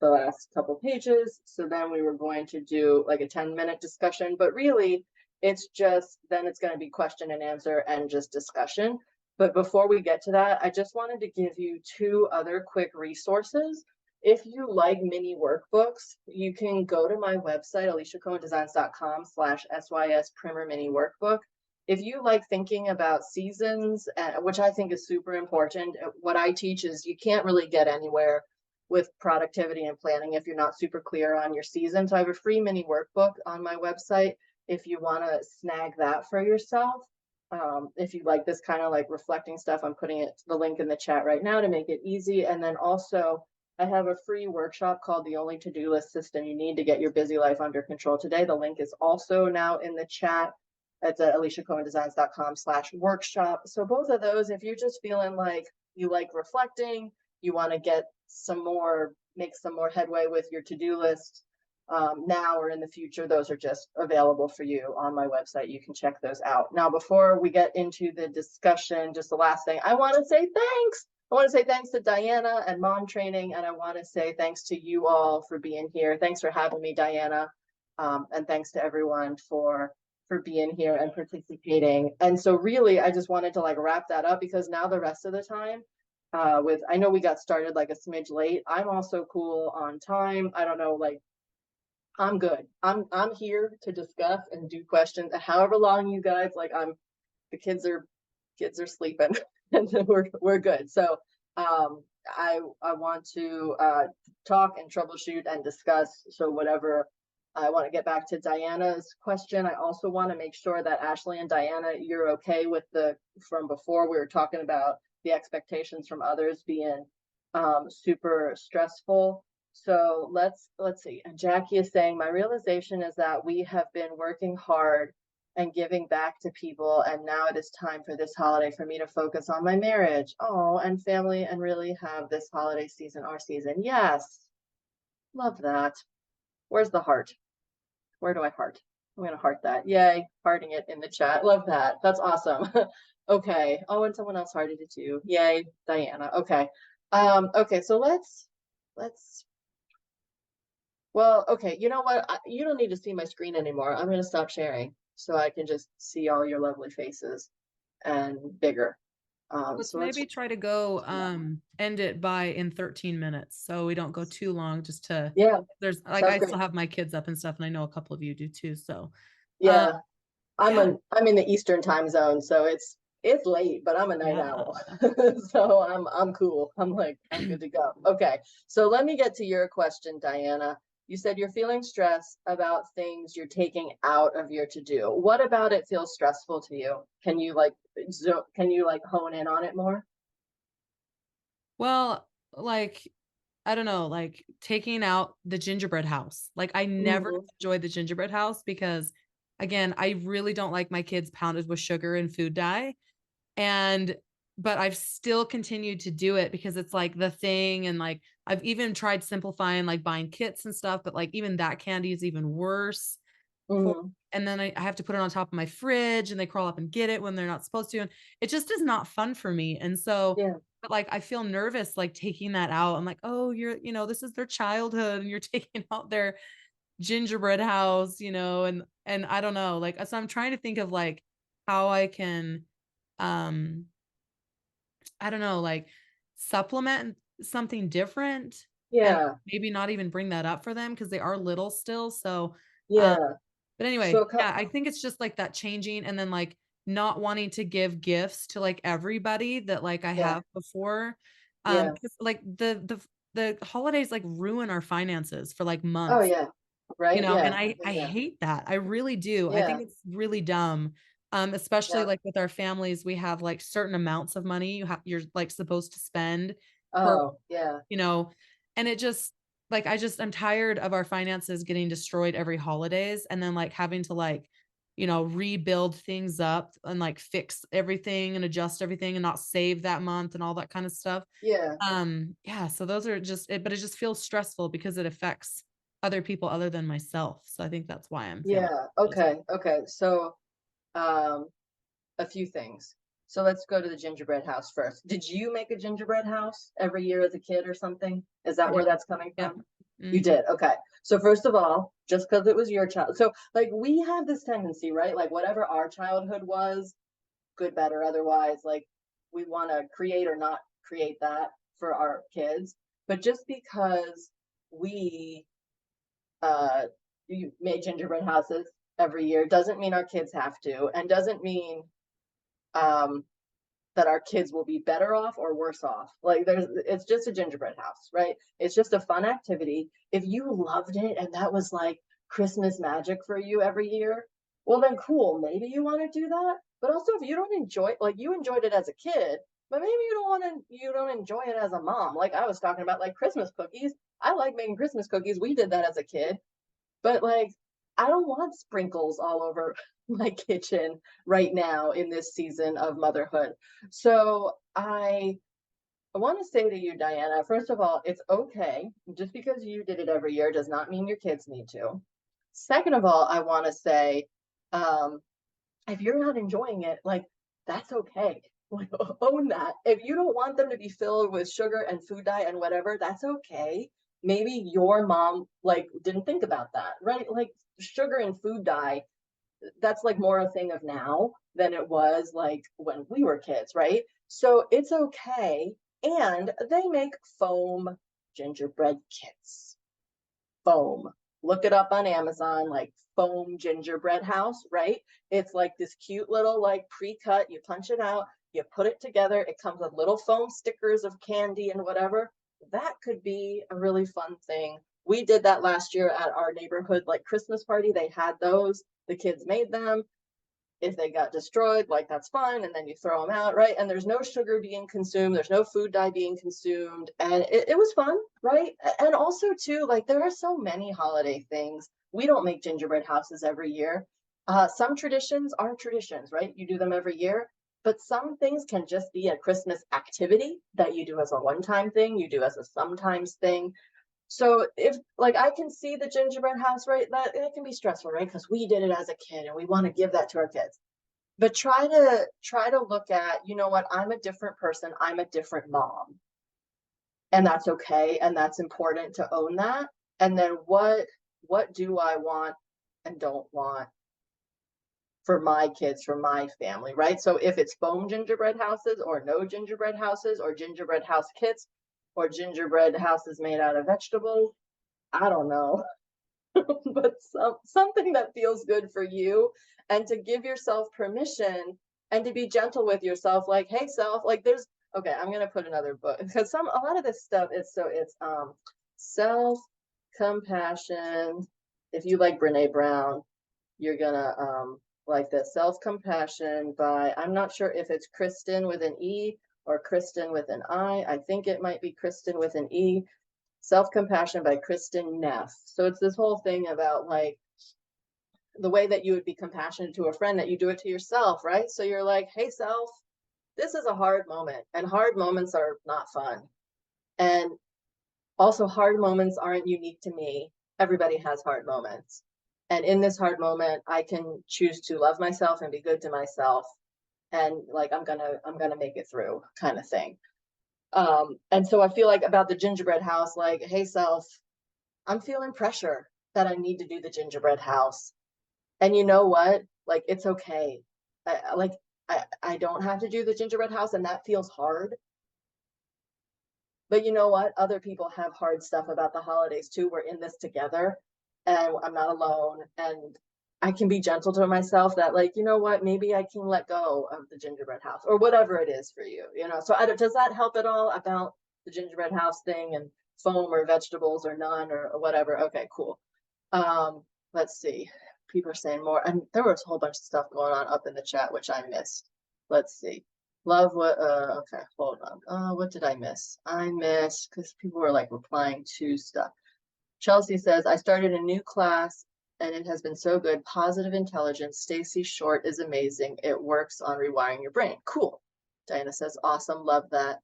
the last couple pages. So then we were going to do like a 10-minute discussion, but really it's just, then it's going to be question and answer and just discussion. But before we get to that, I just wanted to give you 2 other quick resources. If you like mini workbooks, you can go to my website, aliciacohendesigns.com/SYS Primer Mini Workbook. If you like thinking about seasons, which I think is super important, what I teach is you can't really get anywhere with productivity and planning if you're not super clear on your season. So I have a free mini workbook on my website if you want to snag that for yourself. If you like this kind of like reflecting stuff, I'm putting the link in the chat right now to make it easy. And then also I have a free workshop called The Only To-Do List System You Need to Get Your Busy Life Under Control Today. The link is also now in the chat. It's at aliciacohendesigns.com/workshop. So both of those, if you're just feeling like you like reflecting, you want to get some more, make some more headway with your to-do list now or in the future, those are just available for you on my website. You can check those out. Now, before we get into the discussion, just the last thing, I want to say thanks. I want to say thanks to Diana and Mom Training, and I want to say thanks to you all for being here. Thanks for having me, Diana, and thanks to everyone for being here and participating. And so really, I just wanted to like wrap that up because now the rest of the time I know we got started like a smidge late. I'm also cool on time. I don't know, like I'm good. I'm here to discuss and do questions however long you guys like. The kids are sleeping and we're good. So I want to talk and troubleshoot and discuss. So whatever. I want to get back to Diana's question. I also want to make sure that Ashley and Diana, you're okay with from before we were talking about the expectations from others being super stressful. So let's see. And Jackie is saying, my realization is that we have been working hard and giving back to people, and now it is time for this holiday for me to focus on my marriage, and family, and really have this holiday season our season. Yes, love that. Where's the heart? Where do I heart? I'm going to heart that. Yay, hearting it in the chat. Love that. That's awesome. Okay. Oh, and someone else hearted it too. Yay, Diana. Okay. Okay, so let's well, okay, you know what? You don't need to see my screen anymore. I'm going to stop sharing so I can just see all your lovely faces and bigger. Let's maybe try to go end it in 13 minutes so we don't go too long, just to there's like I still have my kids up and stuff, and I know a couple of you do too, so I'm in the Eastern time zone, so it's late, but I'm a night owl. So I'm cool. I'm good to go. Okay, so let me get to your question, Diana. You said you're feeling stressed about things you're taking out of your to-do. What about it feels stressful to you? Can you hone in on it more? Well, like, I don't know, like taking out the gingerbread house. Like I never enjoyed the gingerbread house because again, I really don't like my kids pounded with sugar and food dye. But I've still continued to do it because it's like the thing. And like, I've even tried simplifying, like buying kits and stuff, but like even that candy is even worse. And then I have to put it on top of my fridge and they crawl up and get it when they're not supposed to. And it just is not fun for me. And so, but like, I feel nervous, like taking that out. I'm like, oh, this is their childhood and you're taking out their gingerbread house, and I don't know, like, so I'm trying to think of like how I can, I don't know, like supplement something different. And maybe not even bring that up for them because they are little still. So, but anyway, I think it's just like that changing and then like not wanting to give gifts to like everybody that like I have before. Because like the the holidays like ruin our finances for like Oh months, yeah. Right. and Yeah. I Yeah. hate that. I really do. I Yeah. think it's really dumb. Especially Yeah. like with our families, we have like certain amounts of money you're like supposed to spend per, Oh yeah. you know, and it just like I'm tired of our finances getting destroyed every holidays and then like having to like, rebuild things up and like fix everything and adjust everything and not save that month and all that kind of stuff. Yeah. Yeah, so those are just it, but it just feels stressful because it affects other people other than myself. So I think that's why I'm feeling Yeah. this. Okay. Okay. So, um, a few things. So let's go to the gingerbread house first. Did you make a gingerbread house every year as a kid or something? Is I that where did. that's coming Yep. from? You Mhm. did. Okay. So first of all, just because it was your child. So like we have this tendency, right? Like whatever our childhood was, good, bad, or otherwise, like we want to create or not create that for our kids. But just because we you made gingerbread houses every year doesn't mean our kids have to, and doesn't mean um that our kids will be better off or worse off. Like it's just a gingerbread house, right? It's just a fun activity. If you loved it and that was like Christmas magic for you every year, well then cool, maybe you want to do that. But also if you don't enjoy, like you enjoyed it as a kid, but maybe you don't enjoy it as a mom. Like I was talking about like Christmas cookies. I like making Christmas cookies. We did that as a kid. But like, I don't want sprinkles all over my kitchen right now in this season of motherhood. So I want to say to you, Diana, first of all, it's okay. Just because you did it every year does not mean your kids need to. Second of all, I want to say, um, if you're not enjoying it, like that's okay. Like own that. If you don't want them to be filled with sugar and food dye and whatever, that's okay. Maybe your mom like didn't think about that, right? Like sugar and food dye, that's like more a thing of now than it was like when we were kids, right? So it's okay. And they make foam gingerbread kits. Foam. Look it up on Amazon, like foam gingerbread house, right? It's like this cute little like pre-cut. You punch it out, you put it together. It comes with little foam stickers of candy and whatever. That could be a really fun thing. We did that last year at our neighborhood like Christmas party. They had those. The kids made them. If they got destroyed, like that's fine, and then you throw them out, right? And there's no sugar being consumed, there's no food dye being consumed, and it was fun, right? And also too, like there are so many holiday things. We don't make gingerbread houses every year. Some traditions are traditions, right? You do them every year, but some things can just be a Christmas activity that you do as a one-time thing, you do as a sometimes thing. So if like I can see the gingerbread house, right? That it can be stressful, right? Because we did it as a kid and we want to give that to our kids. But try to look at, you know what, I'm a different person, I'm a different mom. And that's okay. And that's important to own that. And then what do I want and don't want for my kids, for my family, right? So if it's foam gingerbread houses or no gingerbread houses or gingerbread house kits or gingerbread houses made out of vegetables, I don't know. But something that feels good for you, and to give yourself permission and to be gentle with yourself, like hey self, like there's okay, I'm gonna put another book because a lot of this stuff is it's self compassion. If you like Brene Brown, you're gonna like this. Self compassion by, I'm not sure if it's Kristen with an E or Kristen with an I think it might be Kristen with an E. Self-Compassion by Kristen Neff. So it's this whole thing about like the way that you would be compassionate to a friend, that you do it to yourself, right? So you're like, hey self, this is a hard moment, and hard moments are not fun. And also hard moments aren't unique to me. Everybody has hard moments. And in this hard moment, I can choose to love myself and be good to myself. And like I'm gonna make it through kind of thing. And so I feel like about the gingerbread house, like, hey self, I'm feeling pressure that I need to do the gingerbread house. And you know what? Like, it's okay. Like, I don't have to do the gingerbread house, and that feels hard. But you know what? Other people have hard stuff about the holidays too. We're in this together, and I'm not alone. And I can be gentle to myself that, like, you know what? Maybe I can let go of the gingerbread house or whatever it is for you, you know? So does that help at all about the gingerbread house thing and foam or vegetables or none or whatever. Okay, cool. Let's see. People are saying more, and there was a whole bunch of stuff going on up in the chat which I missed. Let's see. Love what okay, hold on. What did I miss? I missed because people were like replying to stuff. Chelsea says, I started a new class and it has been so good. Positive intelligence. Stacy Short is amazing. It works on rewiring your brain. Cool. Diana says, awesome. Love that.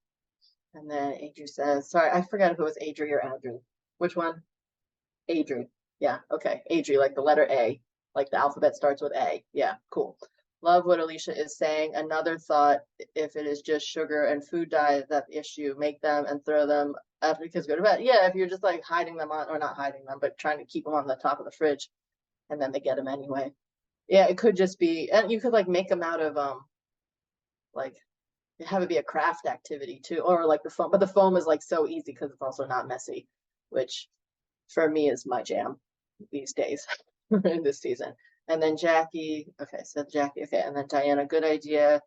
And then Adri says, sorry, I forgot if it was Adri or Adri. Which one? Adri. Yeah, okay. Adri, like the letter A, like the alphabet starts with A. Yeah, cool. Love what Alicia is saying. Another thought, if it is just sugar and food dye, that issue, make them and throw them after kids go to bed. Yeah, if you're just like hiding them on, or not hiding them, but trying to keep them on the top of the fridge, and then they get them anyway. Yeah, it could just be, and you could like make them out of like have it be a craft activity too, or like the foam. But the foam is like so easy because it's also not messy, which for me is my jam these days in this season. And then Jackie, okay, so Jackie, okay, and then Diana, good idea.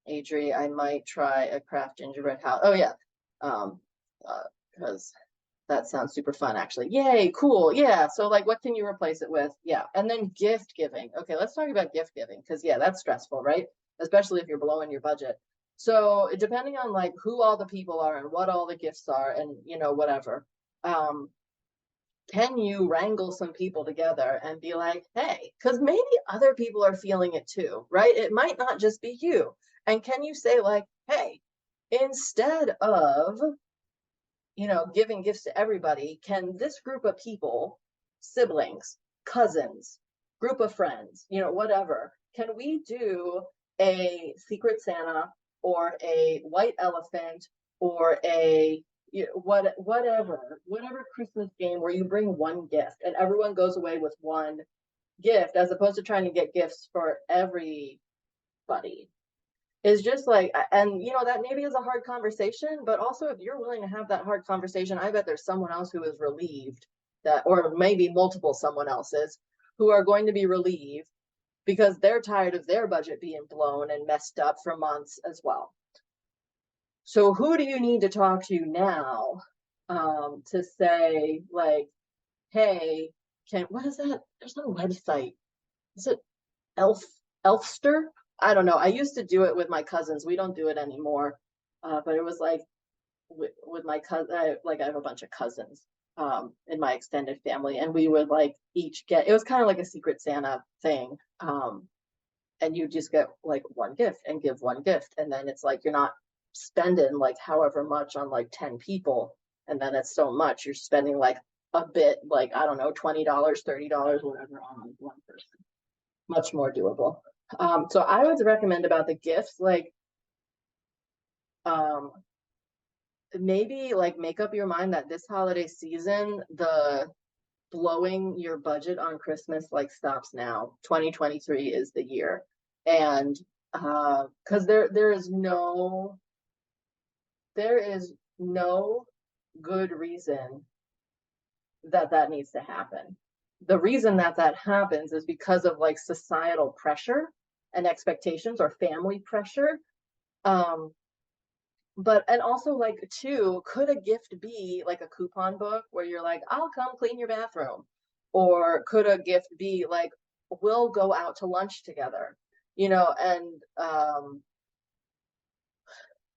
Adri, I might try a craft gingerbread house. Oh yeah, because that sounds super fun actually. Yay, cool. Yeah, so like what can you replace it with? Yeah, and then gift giving. Okay, let's talk about gift giving because yeah, that's stressful, right? Especially if you're blowing your budget. So depending on like who all the people are and what all the gifts are and you know whatever, can you wrangle some people together and be like, hey, because maybe other people are feeling it too, right? It might not just be you. And can you say like, hey, instead of, you know, giving gifts to everybody, can this group of people, siblings, cousins, group of friends, you know, whatever, can we do a Secret Santa or a white elephant or a whatever Christmas game where you bring one gift and everyone goes away with one gift as opposed to trying to get gifts for everybody is just like, and you know, that maybe is a hard conversation, but also if you're willing to have that hard conversation, I bet there's someone else who is relieved that, or maybe multiple someone else's who are going to be relieved because they're tired of their budget being blown and messed up for months as well. So who do you need to talk to now to say like, hey, what is that? There's no website. Is it Elfster? I don't know. I used to do it with my cousins. We don't do it anymore. But it was like with my cousin, I have a bunch of cousins in my extended family, and we would like each get, it was kind of like a Secret Santa thing. And you just get like one gift and give one gift. And then it's like, you're not spending like however much on like 10 people. And then it's so much, you're spending like a bit, like, I don't know, $20, $30, whatever on one person. Much more doable. So I would recommend about the gifts, like, maybe like make up your mind that this holiday season, the blowing your budget on Christmas like stops now. 2023 is the year. And because there is no good reason that needs to happen. The reason that happens is because of like societal pressure and expectations or family pressure. But, and also like too, could a gift be like a coupon book where you're like, I'll come clean your bathroom? Or could a gift be like, we'll go out to lunch together, you know? And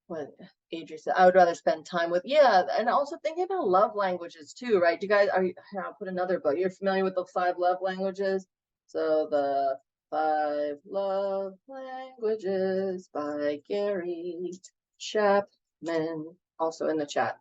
what Adri said, I would rather spend time with, yeah. And also thinking about love languages too, right? You guys I'll put another book. You're familiar with the 5 love languages? So the 5 love languages by Gary Chapman, also in the chat.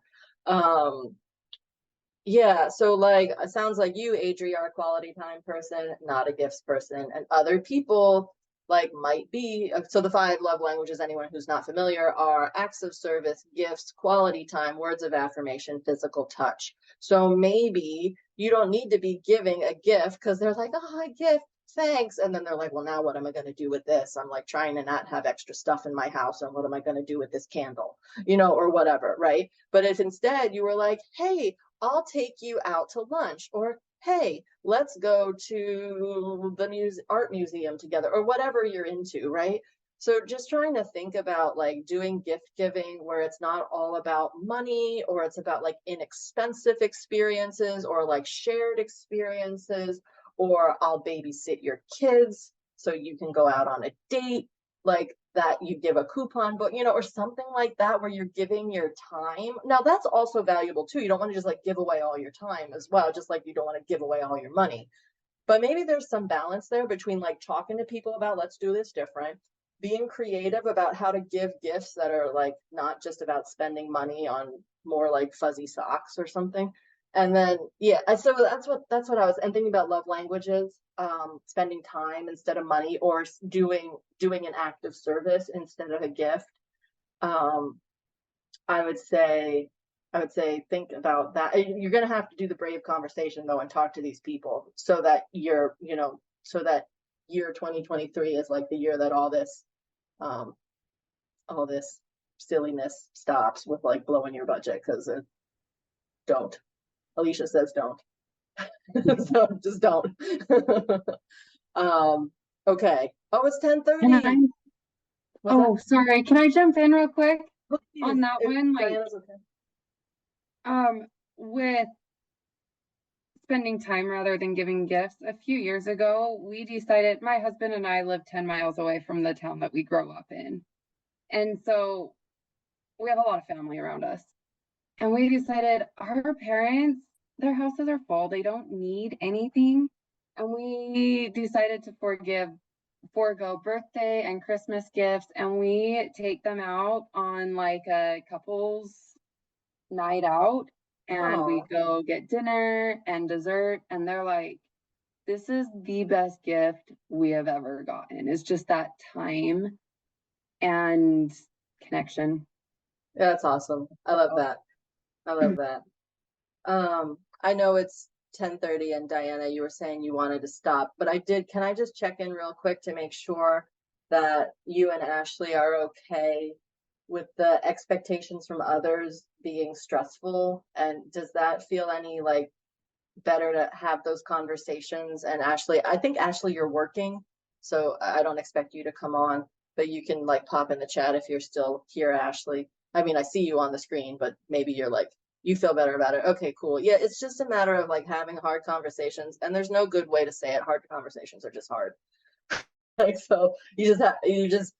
Yeah, so like it sounds like you, Adri, are a quality time person, not a gifts person, and other people like might be. So the 5 love languages, anyone who's not familiar, are acts of service, gifts, quality time, words of affirmation, physical touch. So maybe you don't need to be giving a gift because they're like, oh, a gift, thanks. And then they're like, well, now what am I going to do with this? I'm like trying to not have extra stuff in my house. And what am I going to do with this candle, you know, or whatever, right? But if instead you were like, hey, I'll take you out to lunch, or hey, let's go to the art museum together, or whatever you're into, right? So just trying to think about like doing gift giving where it's not all about money, or it's about like inexpensive experiences or like shared experiences, or I'll babysit your kids so you can go out on a date, like that you give a coupon book, you know, or something like that where you're giving your time. Now that's also valuable too. You don't want to just like give away all your time as well, just like you don't want to give away all your money. But maybe there's some balance there between like talking to people about let's do this different, being creative about how to give gifts that are like not just about spending money on more like fuzzy socks or something. And then yeah, so that's what I was, and thinking about love languages, spending time instead of money, or doing an act of service instead of a gift. Um, I would say think about that. You're going to have to do the brave conversation though and talk to these people so that you're, you know, so that year 2023 is like the year that um all this silliness stops with like blowing your budget, because don't. Alicia says don't. So just don't. Okay. Oh, it's Can 10:30. I, What's that? sorry, can I jump in real quick Please, on that if one? Like, Diana's okay. with spending time rather than giving gifts, a few years ago, we decided, my husband and I live 10 miles away from the town that we grow up in. And so we have a lot of family around us. And we decided our parents, their houses are full. They don't need anything. And we decided to forego birthday and Christmas gifts. And we take them out on like a couple's night out. And we go get dinner and dessert. And they're like, this is the best gift we have ever gotten. It's just that time and connection. Yeah, that's awesome. I love that. I love that. I know it's 10:30 and Diana, you were saying you wanted to stop, but can I just check in real quick to make sure that you and Ashley are okay with the expectations from others being stressful? And does that feel any like better to have those conversations? And Ashley, I think Ashley, you're working, so I don't expect you to come on, but you can like pop in the chat if you're still here, Ashley. I mean, I see you on the screen, but maybe you're like, you feel better about it. Okay, cool. Yeah, it's just a matter of like having hard conversations, and there's no good way to say it. Hard conversations are just hard. Like, so you just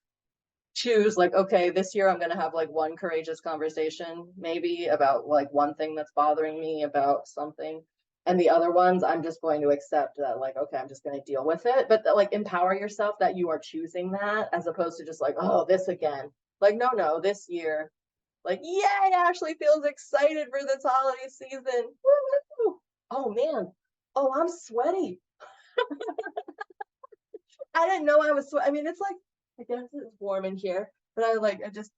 choose like, okay, this year I'm going to have like one courageous conversation maybe about like one thing that's bothering me about something, and the other ones I'm just going to accept that like, okay, I'm just going to deal with it. But like empower yourself that you are choosing that, as opposed to just like, oh, this again. Like, no, this year, like, yay, Ashley feels excited for this holiday season. Woo-hoo. Oh man, oh, I'm sweaty. I didn't know I was I mean, it's like, I guess it's warm in here, but I just,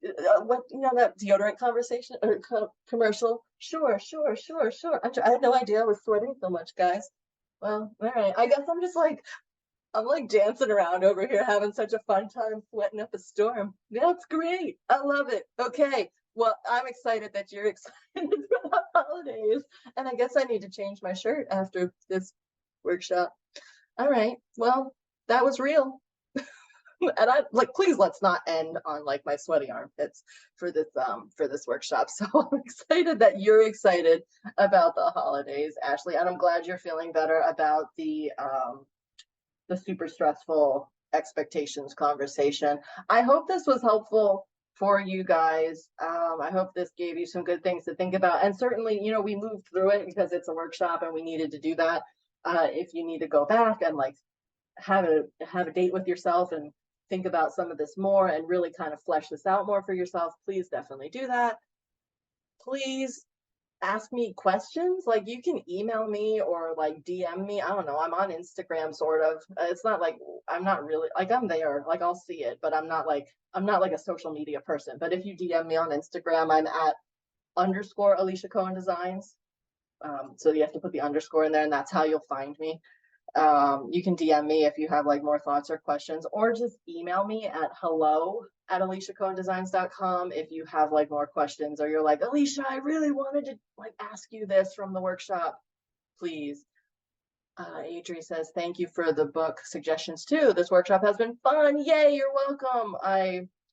what, you know, that deodorant conversation or commercial? Sure. I had no idea I was sweating so much, guys. Well, all right. I guess I'm like dancing around over here, having such a fun time sweating up a storm. That's great. I love it. Okay. Well, I'm excited that you're excited for the holidays. And I guess I need to change my shirt after this workshop. All right. Well, that was real. And I like, please let's not end on like my sweaty armpits for this workshop. So I'm excited that you're excited about the holidays, Ashley, and I'm glad you're feeling better about the super stressful expectations conversation. I hope this was helpful for you guys. I hope this gave you some good things to think about. And certainly, you know, we moved through it because it's a workshop and we needed to do that. If you need to go back and like have a date with yourself and think about some of this more and really kind of flesh this out more for yourself, please definitely do that. Please ask me questions. Like, you can email me or like DM me. I don't know, I'm on Instagram sort of. It's not like I'm not really like, I'm there, like I'll see it, but I'm not like a social media person. But if you DM me on Instagram, I'm at _ Alicia Cohen Designs. So you have to put the underscore in there, and that's how you'll find me. You can DM me if you have like more thoughts or questions, or just email me at hello@aliciacohendesigns.com if you have like more questions, or you're like, Alicia, I really wanted to like ask you this from the workshop, please. Adri says, thank you for the book suggestions too. This workshop has been fun. Yay, you're welcome.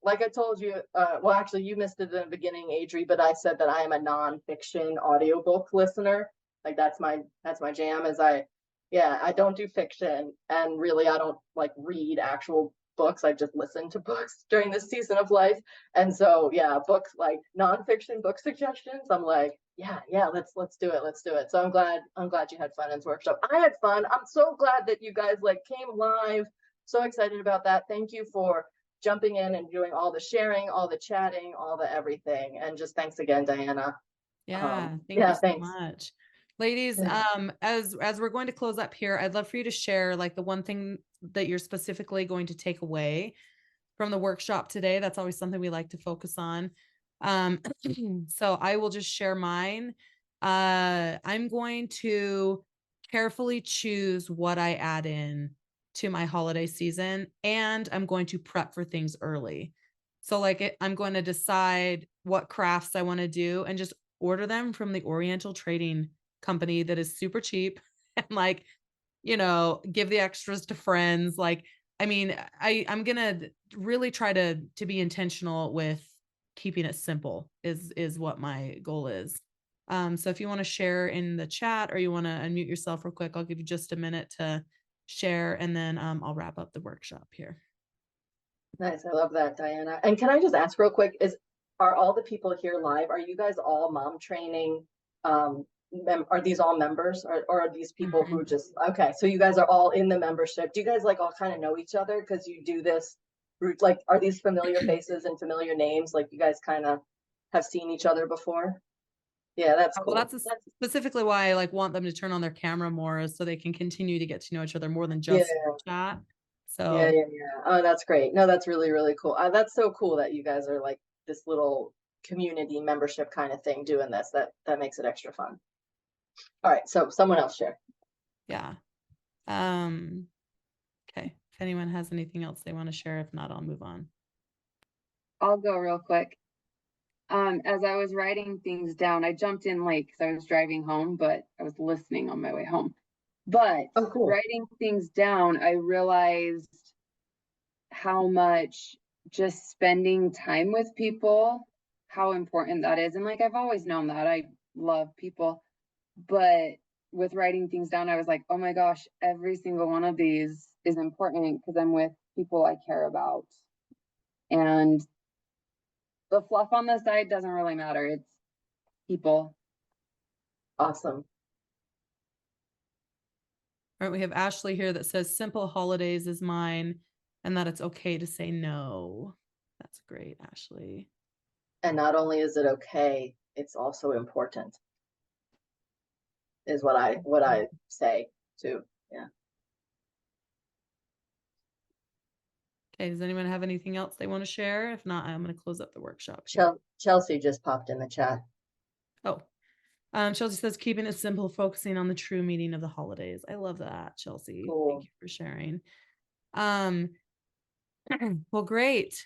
Like I told you, well, actually you missed it in the beginning, Adri, but I said that I am a nonfiction audiobook listener. Like that's my jam. I don't do fiction, and really I don't like read actual books. I just listen to books during this season of life. And so yeah, books like nonfiction book suggestions, I'm like, yeah, let's do it. So I'm glad you had fun in this workshop. I had fun. I'm so glad that you guys like came live. So excited about that. Thank you for jumping in and doing all the sharing, all the chatting, all the everything. And just thanks again, Diana. Yeah, thank you so thanks. much. Ladies, as we're going to close up here, I'd love for you to share like the one thing that you're specifically going to take away from the workshop today. That's always something we like to focus on. So I will just share mine. I'm going to carefully choose what I add in to my holiday season, and I'm going to prep for things early. So like I'm going to decide what crafts I want to do and just order them from the Oriental Trading Company that is super cheap, and like, give the extras to friends. Like, I mean, I'm going to really try to be intentional with keeping it simple is what my goal is. So if you want to share in the chat or you want to unmute yourself real quick, I'll give you just a minute to share, and then I'll wrap up the workshop here. Nice. I love that, Diana. And can I just ask real quick, are all the people here live? Are you guys all mom training? Are these all members, or are these people who just, okay, so you guys are all in the membership. Do you guys like all kind of know each other because you do this route? Like, are these familiar faces and familiar names? Like you guys kind of have seen each other before? Yeah, that's cool. Well, that's specifically why I like want them to turn on their camera more, so they can continue to get to know each other more than just chat. So yeah. Oh, that's great. No, that's really, really cool. That's so cool that you guys are like this little community membership kind of thing doing this. That makes it extra fun. All right, so someone else share. Yeah. Okay. If anyone has anything else they want to share, if not, I'll move on. I'll go real quick. As I was writing things down, I jumped in late because I was driving home, but I was listening on my way home. But writing things down, I realized how much just spending time with people, how important that is. And like, I've always known that. I love people. But with writing things down, I was like, oh my gosh, every single one of these is important because I'm with people I care about. And the fluff on the side doesn't really matter. It's people. Awesome. All right, we have Ashley here that says simple holidays is mine, and that it's okay to say no. That's great, Ashley. And not only is it okay, it's also important, is what I say too. Yeah. Okay, does anyone have anything else they want to share? If not, I'm going to close up the workshop. Chelsea just popped in the chat. Oh, Chelsea says, keeping it simple, focusing on the true meaning of the holidays. I love that, Chelsea. Cool. Thank you for sharing. Well, great.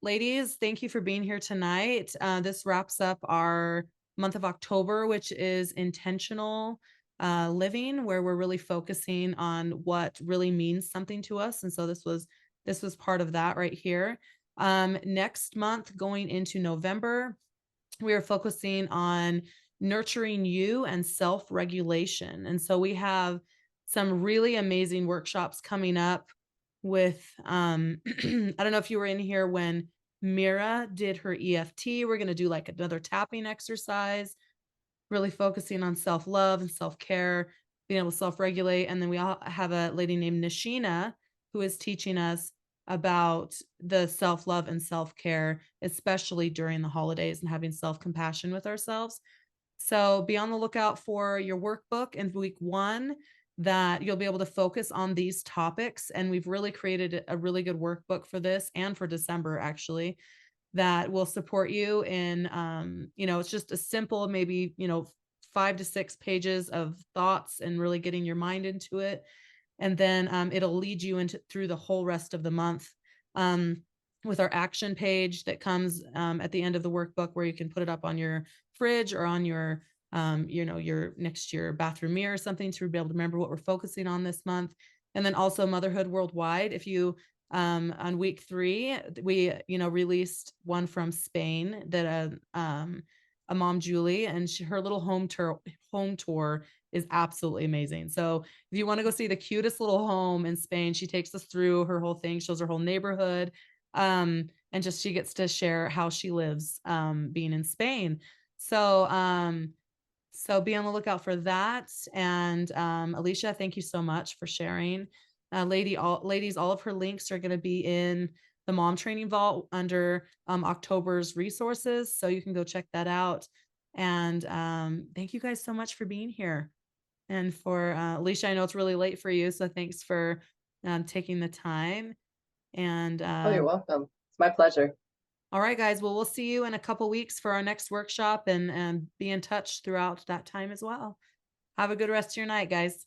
Ladies, thank you for being here tonight. This wraps up our month of October, which is intentional living, where we're really focusing on what really means something to us. And so this was part of that right here. Next month, going into November, we are focusing on nurturing you and self-regulation. And so we have some really amazing workshops coming up with, I don't know if you were in here when Mira did her EFT. We're going to do like another tapping exercise, really focusing on self-love and self-care, being able to self-regulate. And then we all have a lady named Nishina who is teaching us about the self-love and self-care, especially during the holidays, and having self-compassion with ourselves. So be on the lookout for your workbook in week 1 that you'll be able to focus on these topics. And we've really created a really good workbook for this and for December, actually, that will support you in, it's just a simple, maybe, 5 to 6 pages of thoughts and really getting your mind into it. And then it'll lead you through the whole rest of the month with our action page that comes at the end of the workbook, where you can put it up on your fridge or on your your next year bathroom mirror or something to be able to remember what we're focusing on this month. And then also Motherhood Worldwide. If you on week 3, we released one from Spain that a mom, Julie, and her little home tour is absolutely amazing. So if you want to go see the cutest little home in Spain, she takes us through her whole thing, shows her whole neighborhood, and just she gets to share how she lives being in Spain. So be on the lookout for that. And Alicia, thank you so much for sharing. Ladies, all of her links are going to be in the Mom Training Vault under October's resources. So you can go check that out. And thank you guys so much for being here. And for Alicia, I know it's really late for you. So thanks for taking the time. And oh, you're welcome. It's my pleasure. All right, guys. Well, we'll see you in a couple weeks for our next workshop, and be in touch throughout that time as well. Have a good rest of your night, guys.